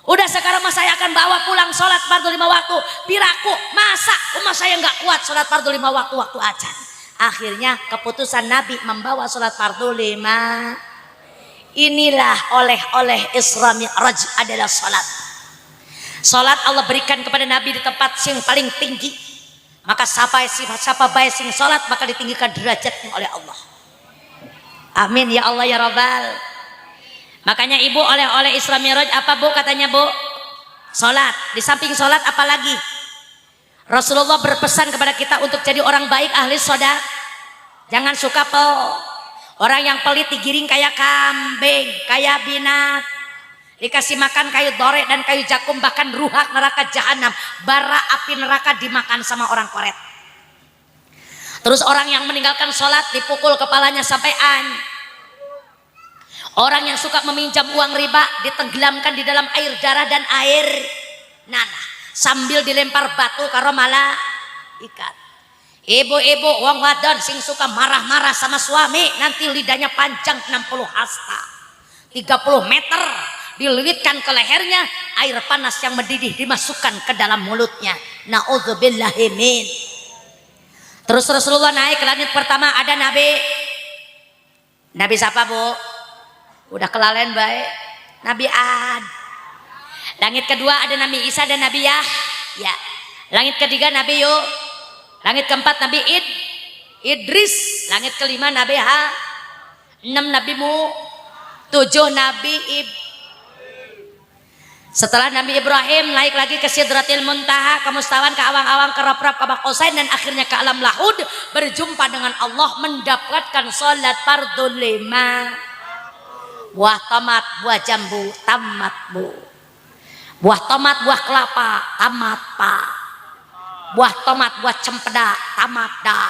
Speaker 3: Udah sekarang mas saya akan bawa pulang sholat fardu 5 waktu. Piraku, masa umat saya nggak kuat sholat fardu 5 waktu waktu ajan. Akhirnya keputusan Nabi membawa sholat fardu 5. Inilah oleh Isra Mi'raj adalah sholat. Sholat Allah berikan kepada Nabi di tempat yang paling tinggi. Maka siapa baik sing sholat maka ditinggikan derajatnya oleh Allah. Amin ya Allah ya Rabbal. Makanya ibu oleh Isra Mi'raj apa bu katanya bu? Sholat. Di samping sholat apa lagi? Rasulullah berpesan kepada kita untuk jadi orang baik, ahli sholat. Jangan suka orang yang pelit digiring kayak kambing, kayak binat. Dikasih makan kayu dorek dan kayu jakum, bahkan ruhak neraka jahanam, bara api neraka dimakan sama orang koret. Terus orang yang meninggalkan sholat dipukul kepalanya sampai Orang yang suka meminjam uang riba ditenggelamkan di dalam air darah dan air nanah sambil dilempar batu karo malaikat. Ibu-ibu wong wadon sing suka marah-marah sama suami nanti lidahnya panjang 60 hasta 30 meter, dililitkan ke lehernya, air panas yang mendidih dimasukkan ke dalam mulutnya. Nauzubillahi min. Terus Rasulullah naik ke langit pertama, ada Nabi siapa bu? Udah kelalen baik, Nabi Ad. Langit kedua ada Nabi Isa dan Nabi Yahya. Langit ketiga Nabi Langit keempat Nabi Idris. Langit kelima Nabi 6 Nabi 7 Nabi Setelah Nabi Ibrahim naik lagi ke Sidratil Muntaha, ke mustawan, ke awang-awang, ke rap-rap, ke Baqausain, dan akhirnya ke alam lahud, berjumpa dengan Allah, mendapatkan sholat fardu 5. Buah tomat, buah jambu, tamat bu. Buah tomat, buah kelapa, tamat pak. Buah tomat, buah cempedak, tamat dah.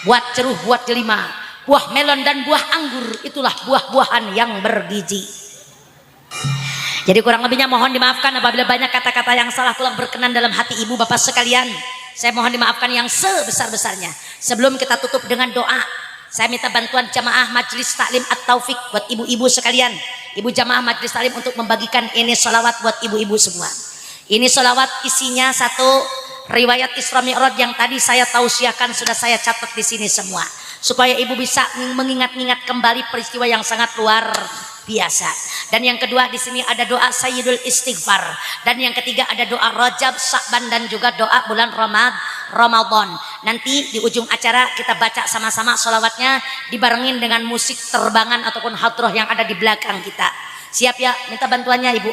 Speaker 3: Buat ceruh, buat delima. Buah melon dan buah anggur, itulah buah-buahan yang bergizi. Jadi kurang lebihnya mohon dimaafkan apabila banyak kata-kata yang salah kurang berkenan dalam hati ibu bapak sekalian. Saya mohon dimaafkan yang sebesar-besarnya. Sebelum kita tutup dengan doa, saya minta bantuan jamaah Majelis Taklim At-Taufik buat ibu-ibu sekalian. Ibu jamaah Majelis Taklim untuk membagikan ini sholawat buat ibu-ibu semua. Ini sholawat isinya satu riwayat Isra Mi'raj yang tadi saya tausiahkan, sudah saya catat di sini semua. Supaya ibu bisa mengingat-ingat kembali peristiwa yang sangat luar biasa. Dan yang kedua di sini ada doa Sayyidul Istighfar. Dan yang ketiga ada doa Rajab, Sya'ban, dan juga doa bulan Ramadan. Nanti di ujung acara kita baca sama-sama sholawatnya dibarengin dengan musik terbangan ataupun hadroh yang ada di belakang kita. Siap ya? Minta bantuannya ibu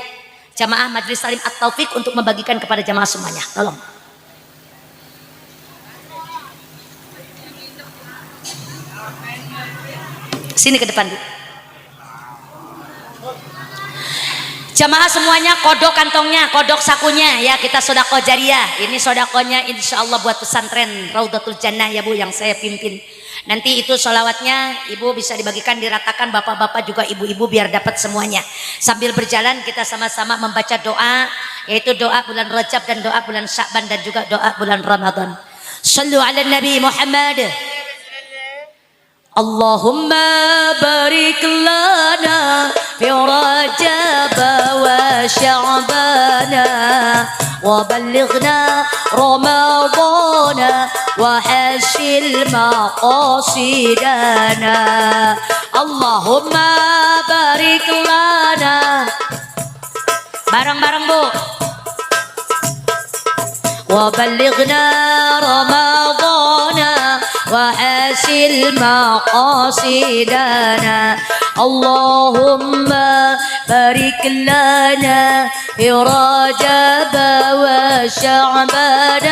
Speaker 3: jamaah Majelis Taklim At-Taufik untuk membagikan kepada jamaah semuanya. Tolong. Sini ke depan Bu. Jamaah semuanya kodok kantongnya, kodok sakunya ya, kita sodako jariah. Ini sodakonya insya Allah buat pesantren Raudatul Jannah ya Bu yang saya pimpin. Nanti itu sholawatnya ibu bisa dibagikan, diratakan bapak-bapak juga ibu-ibu biar dapat semuanya. Sambil berjalan kita sama-sama membaca doa, yaitu doa bulan Rajab dan doa bulan Sya'ban dan juga doa bulan Ramadan. Shallu ala Nabi Muhammad. Allahumma barik lana fi Rajab wa Sya'ban wa ballighna Ramadan wa hasil maqasidana. Allahumma barik lana. Bareng-bareng Bu. Wa ballighna Ramadan وحسن مقاصدنا. اللهم بارك لنا في رجب وشعبان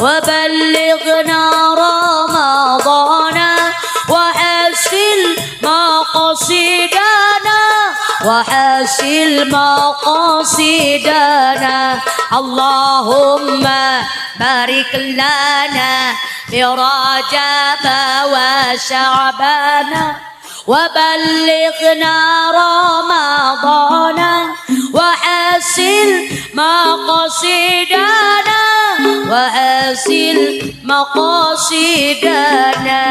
Speaker 3: وبلغنا رمضان وحسن مقاصدنا. وحسن مقاصدنا اللهم بارك لنا في رجب وشعبان وبلغنا رمضان وحسن مقاصدنا وحسن مقاصدنا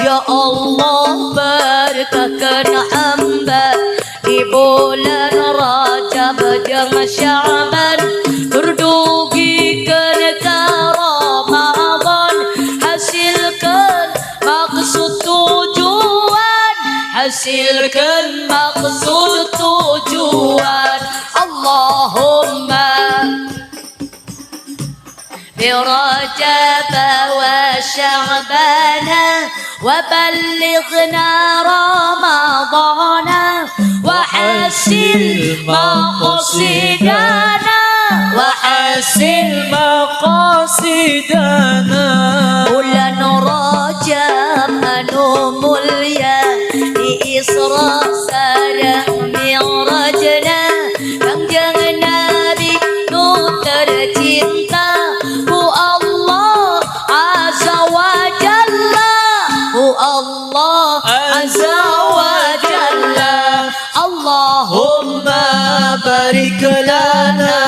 Speaker 3: يا الله berkahkan hamba di bulan Rajab dan Sya'ban berdugikan ke Ramadan hasilkan maksud tujuan hasilkan maksud tujuan Allahumma برجب وشعبان وبلغنا رمضان وحسن مقاصدنا وحسن
Speaker 2: مقاصدنا
Speaker 3: bulan Rajab anu mulia di Isra sareng Mi'rajna Kangjeng Nabi nu tercinta ku Allah azza wa jalla ku Allah azza wa jalla Allahumma
Speaker 2: بارك لنا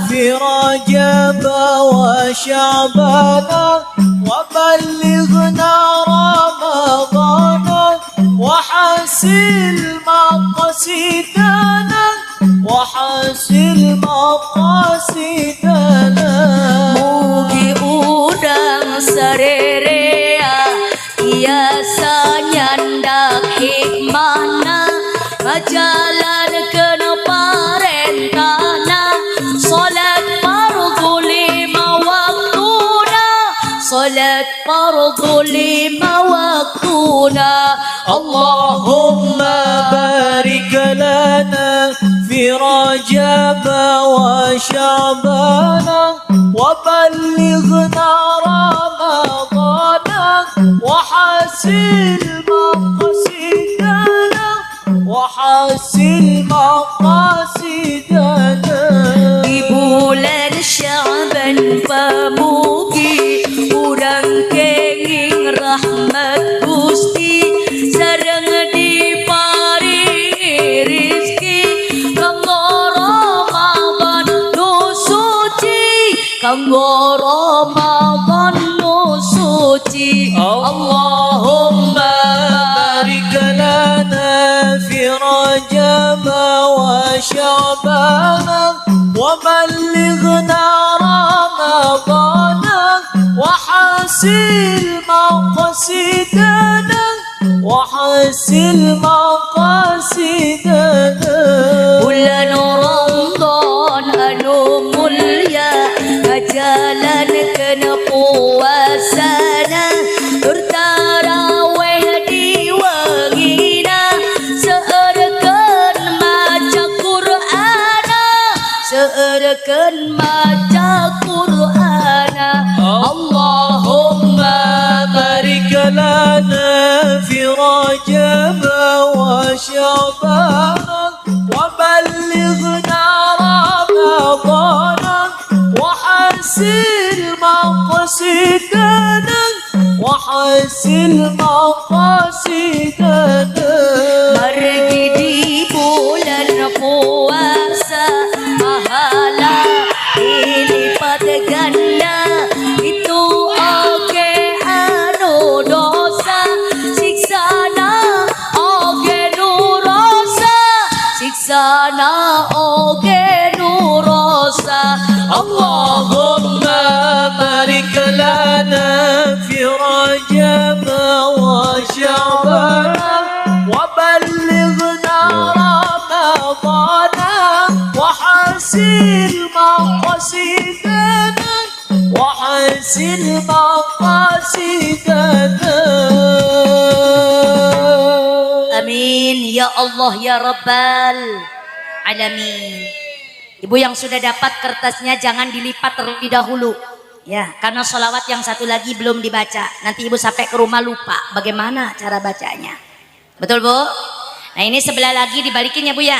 Speaker 2: في رجب وشعبان وبلغنا رمضان وحسن مقاصدنا وحسن مقاصدنا
Speaker 3: mugi udang sarerea biasa nyandak hikmahna ngajalankeun parentahna salat fardhu lima waktuna salat fardhu lima waktuna
Speaker 2: اللهم بارك لنا في رجب وشعبان وبلغنا رمضان وحسن مقاصدنا وحسن مقاصدنا
Speaker 3: di bulan Sya'ban pamugi urang kenging rahmat Gusti sareng diparingi rizki kanggo Ramadan nu suci kanggo Ramadan nu suci Allahumma
Speaker 2: بارك لنا في رجب وشعبان وبلغنا رمضان وحسن مقاصدنا وحسن مقاصدنا
Speaker 3: bulan Ramadan anu mulia ngajalankeun puasana bertarawih di wangina seurekeun maca Qur'ana seurekeun maca Qur'ana Allahumma
Speaker 2: بارك لنا في رجب وشعبان وبلغنا رمضان وحسن مقاصدنا وحسن مقاصدنا
Speaker 3: Margi di bulan puasa pahala dilipat ganda itu oge anu dosa siksana oge nurosa siksana oge nurosa
Speaker 2: اللهم بارك لنا في رجب وشعبان وبلغنا رمضان وحسن مقاصدنا وحسن مقاصدنا
Speaker 3: Amin ya Allah ya Rabbal Alamin. Ibu yang sudah dapat kertasnya jangan dilipat terlebih dahulu ya, karena sholawat yang satu lagi belum dibaca. Nanti ibu sampai ke rumah lupa bagaimana cara bacanya. Betul Bu? Nah ini sebelah lagi dibalikin ya Bu ya.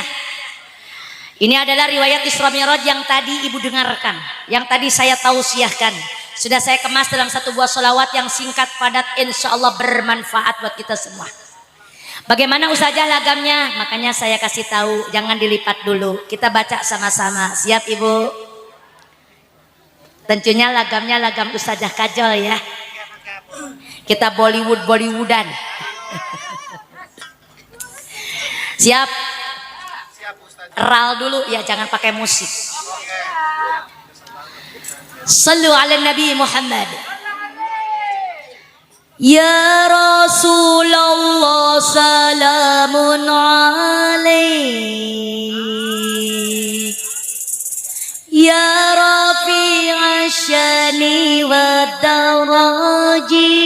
Speaker 3: Ini adalah riwayat Isra Mi'raj yang tadi ibu dengarkan, yang tadi saya tausiahkan. Sudah saya kemas dalam satu buah sholawat yang singkat, padat, insya Allah bermanfaat buat kita semua. Bagaimana Ustazah lagamnya? Makanya saya kasih tahu, jangan dilipat dulu. Kita baca sama-sama. Siap Ibu? Tentunya lagamnya lagam Ustazah Kajol ya. Kita Bollywoodan. Siap? Ral dulu ya, jangan pakai musik. Sallu ala Nabi Muhammad. Ya Rasulullah salamun alaik. Ya Rafi'a syani wa daraji.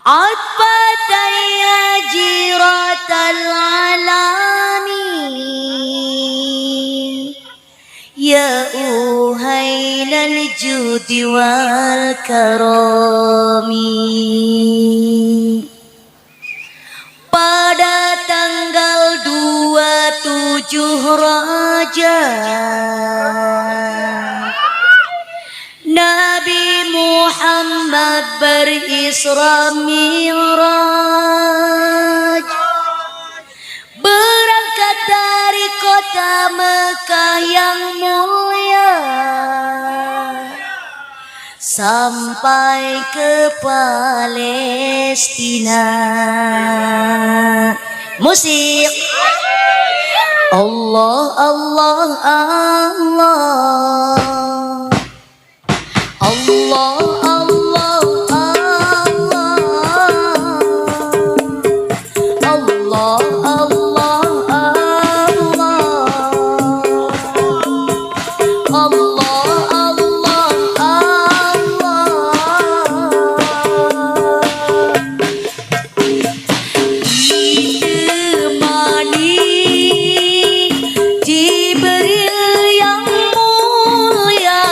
Speaker 3: Atbataya jiratal alani. Ya uhailal judi wal karami. Pada tanggal 27 Rajab Nabi Muhammad berisra mi'raj, berangkat dari kota Mekah yang mulia sampai ke Palestina. Musik. Allah Allah Allah. Allah Allah Allah. Allah Allah Allah. Ditemani Jibril yang mulia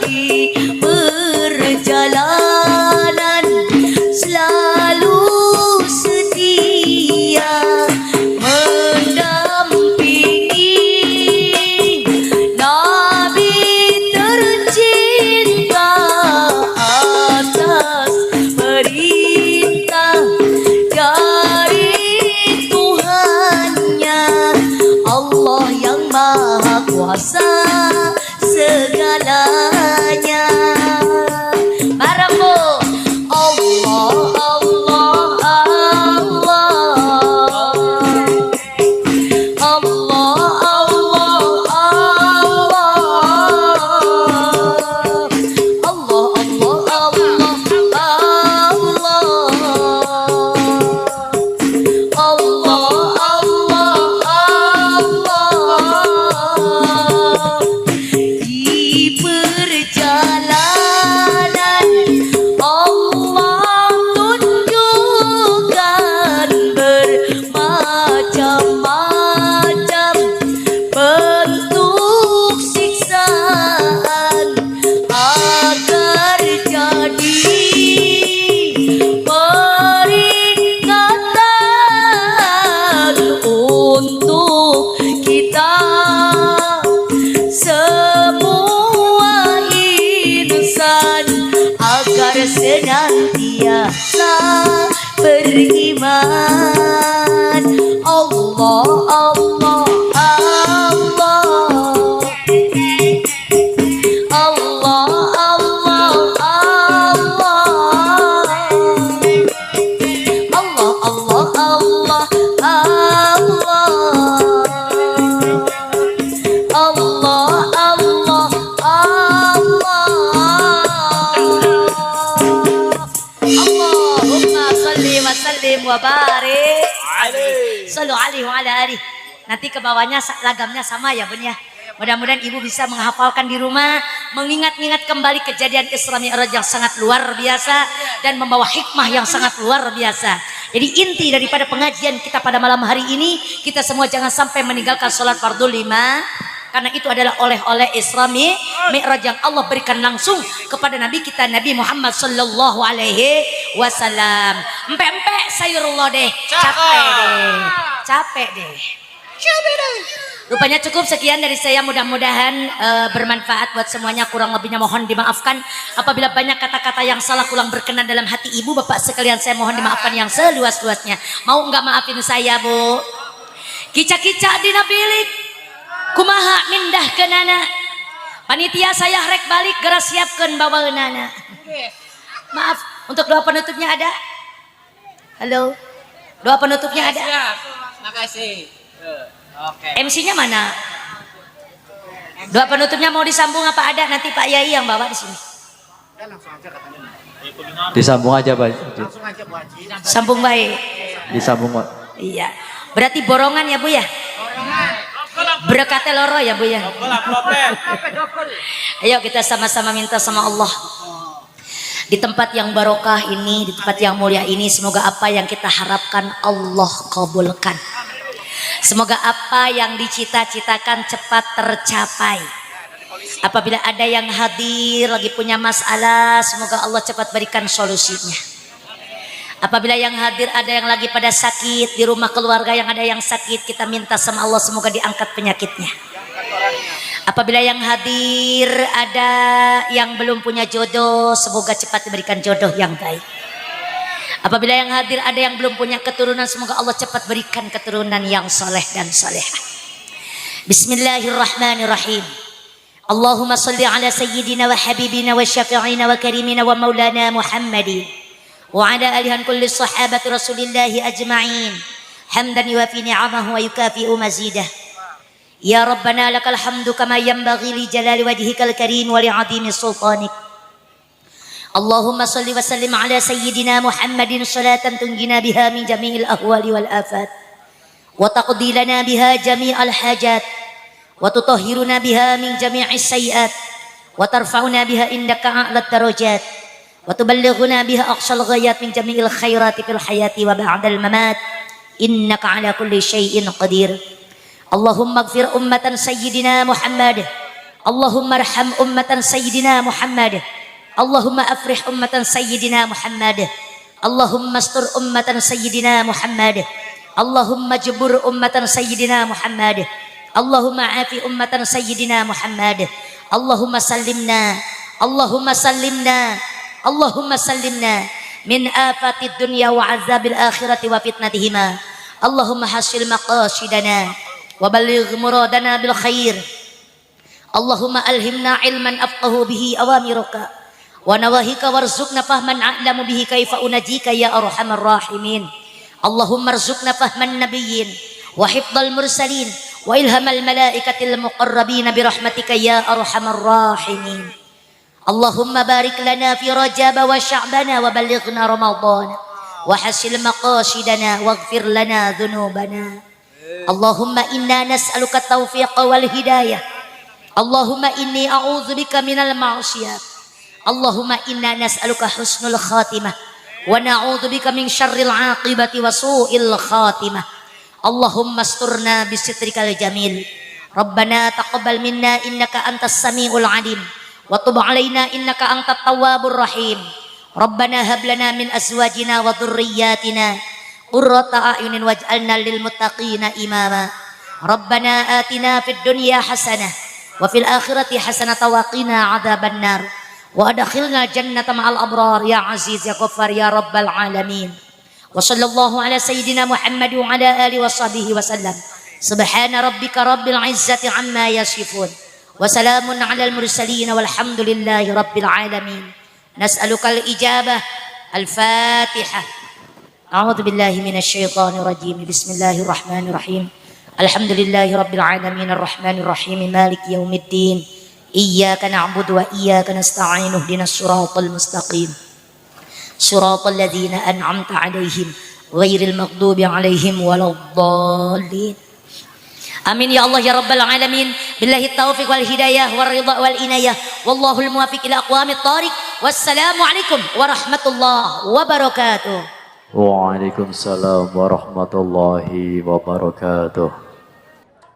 Speaker 3: di perjalanan, selalu setia mendampingi Nabi tercinta atas perintah dari Tuhannya, Allah yang Maha Kuasa segalanya. Bareng Bu. Allah Allah Allah. Allah Allah Allah. Allah Allah Allah. Di perjalanan Allah tunjukkan bermacam-macam bentuk siksaan agar jadi peringatan untuk kita semua insan agar senantiasa beriman. Allah Allah Allah. Allah Allah Allah. Allah Allah Allah Allah. Allah Allah Allah. Allahumma salli wa sallim wa barik sallu alaihi wa ala alihi. Nanti ke bawahnya lagamnya sama ya Bun ya. Mudah-mudahan ibu bisa menghafalkan di rumah, mengingat-ingat kembali kejadian Isra Mi'raj yang sangat luar biasa dan membawa hikmah yang sangat luar biasa. Jadi inti daripada pengajian kita pada malam hari ini, kita semua jangan sampai meninggalkan sholat fardhu 5, karena itu adalah oleh-oleh Isra Mi'raj yang Allah berikan langsung kepada Nabi kita Nabi Muhammad sallallahu alaihi wasallam. Empek-empek sayurullah deh. Capek deh. Rupanya cukup sekian dari saya, mudah-mudahan bermanfaat buat semuanya. Kurang lebihnya mohon dimaafkan. Apabila banyak kata-kata yang salah kurang berkenan dalam hati ibu bapak sekalian, saya mohon dimaafkan yang seluas-luasnya. Mau nggak maafin saya, Bu? Kica-kica dina bilik kumaha mindah ke nana. Panitia saya rek balik gerak siapkan bawa nana. Maaf, untuk doa penutupnya ada? Halo? Doa penutupnya ada?
Speaker 2: Makasih. Oke.
Speaker 3: MC-nya mana? Doa penutupnya mau disambung apa ada? Nanti Pak Yai yang bawa di sini.
Speaker 4: Langsung aja katanya.
Speaker 1: Disambung aja, Pak.
Speaker 4: Langsung aja Bu Haji.
Speaker 3: Sambung baik.
Speaker 1: Disambung, Pak.
Speaker 3: Iya. Berarti borongan ya, Bu ya? Berkatnya loro ya, Bu ya? Ayo kita sama-sama minta sama Allah. Di tempat yang barokah ini, di tempat yang mulia ini, semoga apa yang kita harapkan Allah kabulkan. Semoga apa yang dicita-citakan cepat tercapai. Apabila ada yang hadir lagi punya masalah, semoga Allah cepat berikan solusinya. Apabila yang hadir ada yang lagi pada sakit, di rumah keluarga yang ada yang sakit, kita minta sama Allah semoga diangkat penyakitnya. Apabila yang hadir ada yang belum punya jodoh, semoga cepat diberikan jodoh yang baik. Apabila yang hadir ada yang belum punya keturunan, semoga Allah cepat berikan keturunan yang soleh dan solehah. Bismillahirrahmanirrahim. Allahumma salli ala sayyidina wa habibina wa syafi'ina wa karimina wa maulana Muhammadin wa ala alihan kulli sahabati rasulillahi ajma'in hamdan yuwafi ni'amahu wa yukafi'u mazidah. Ya Rabbana lakal hamdu kama yanbaghi li jalali wajhikal karim wa li'azimi sultanik. Allahumma salli wa sallim ala sayyidina Muhammadin salatan tunjina biha min jami'il ahwali wal afat wa taqdi lana biha jami'al hajat wa tutahhiruna biha min jami'is sayyi'at wa tarfa'una biha indaka a'lat darajat wa tuballighuna biha aqsal ghayat min jami'il khairati fil hayati wa ba'dal mamat innaka ala kulli syai'in qadir. Allahumma ighfir ummatan sayyidina Muhammad. Allahumma arham ummatan sayyidina Muhammad. Allahumma afrih ummatan sayyidina Muhammad. Allahumma astur ummatan sayyidina Muhammad. Allahumma jebur ummatan sayyidina Muhammad. Allahumma afi ummatan sayyidina Muhammad. Allahumma sallimna. Allahumma sallimna. Allahumma sallimna min afatid dunya wa azabil akhirati wa fitnatihima. Allahumma hasil maqasidana wa balligh muradana bil khair. Allahumma alhimna ilman afqahu bihi awamiruka wa nawahika warzuqna fahman a'lamu bihi kaifa unajika ya arhamar rahimin. Allahumma arzuqna fahman nabiyyin wa hifdzal mursalin wa ilhamal malaikatil muqarrabin bi rahmatika ya arhamar rahimin. Allahumma barik lana fi Rajab wa Sya'bana wa ballighna Ramadan wa hasil maqasidana waghfir lana dhunubana. Allahumma inna nas'aluka taufiq wal hidayah. Allahumma inni a'udzubika minal ma'siyat. Allahumma inna nas'aluka husnul khatimah wa na'udzubika min syarril 'aqibati wa su'il khatimah. Allahumma asturna bisitrikal jamil. Rabbana taqabbal minna innaka antas samiul 'alim wa tub 'alaina innaka antat tawwabur rahim. Rabbana hab lana min azwajina wa dhurriyyatina qurrata a'yunin waj'alna lil muttaqina imama. Rabbana atina fid dunya hasanah wa fil akhirati hasanah wa qina adzaban nar wa adkhilna jannata ma'al abrar ya aziz ya ghaffar ya rabbal alamin. Wa sallallahu ala sayyidina Muhammad wa ala alihi wa sahbihi wa sallam. Subhana rabbika rabbil izzati amma yasifun wa salamun alal mursalin walhamdulillahi rabbil alamin. Nas'aluka al-ijabah. Al-Fatihah. A'udzu billahi minasy syaithanir rajim. Bismillahirrahmanirrahim. Alhamdulillahi rabbil alamin arrahmanir rahim maliki yaumiddin. Iyyaka na'budu wa iyyaka nasta'in ihdinas siratal mustaqim. Siratal ladzina an'amta 'alaihim ghairil maghdubi 'alaihim waladdallin. Amin ya Allah ya rabbal alamin. Billahi taufiq wal hidayah wal ridha wal inayah. Wallahul muwaffiq ila aqwamit thariq. Wassalamu alaikum warahmatullahi wabarakatuh.
Speaker 1: Waalaikumsalam warahmatullahi wabarakatuh.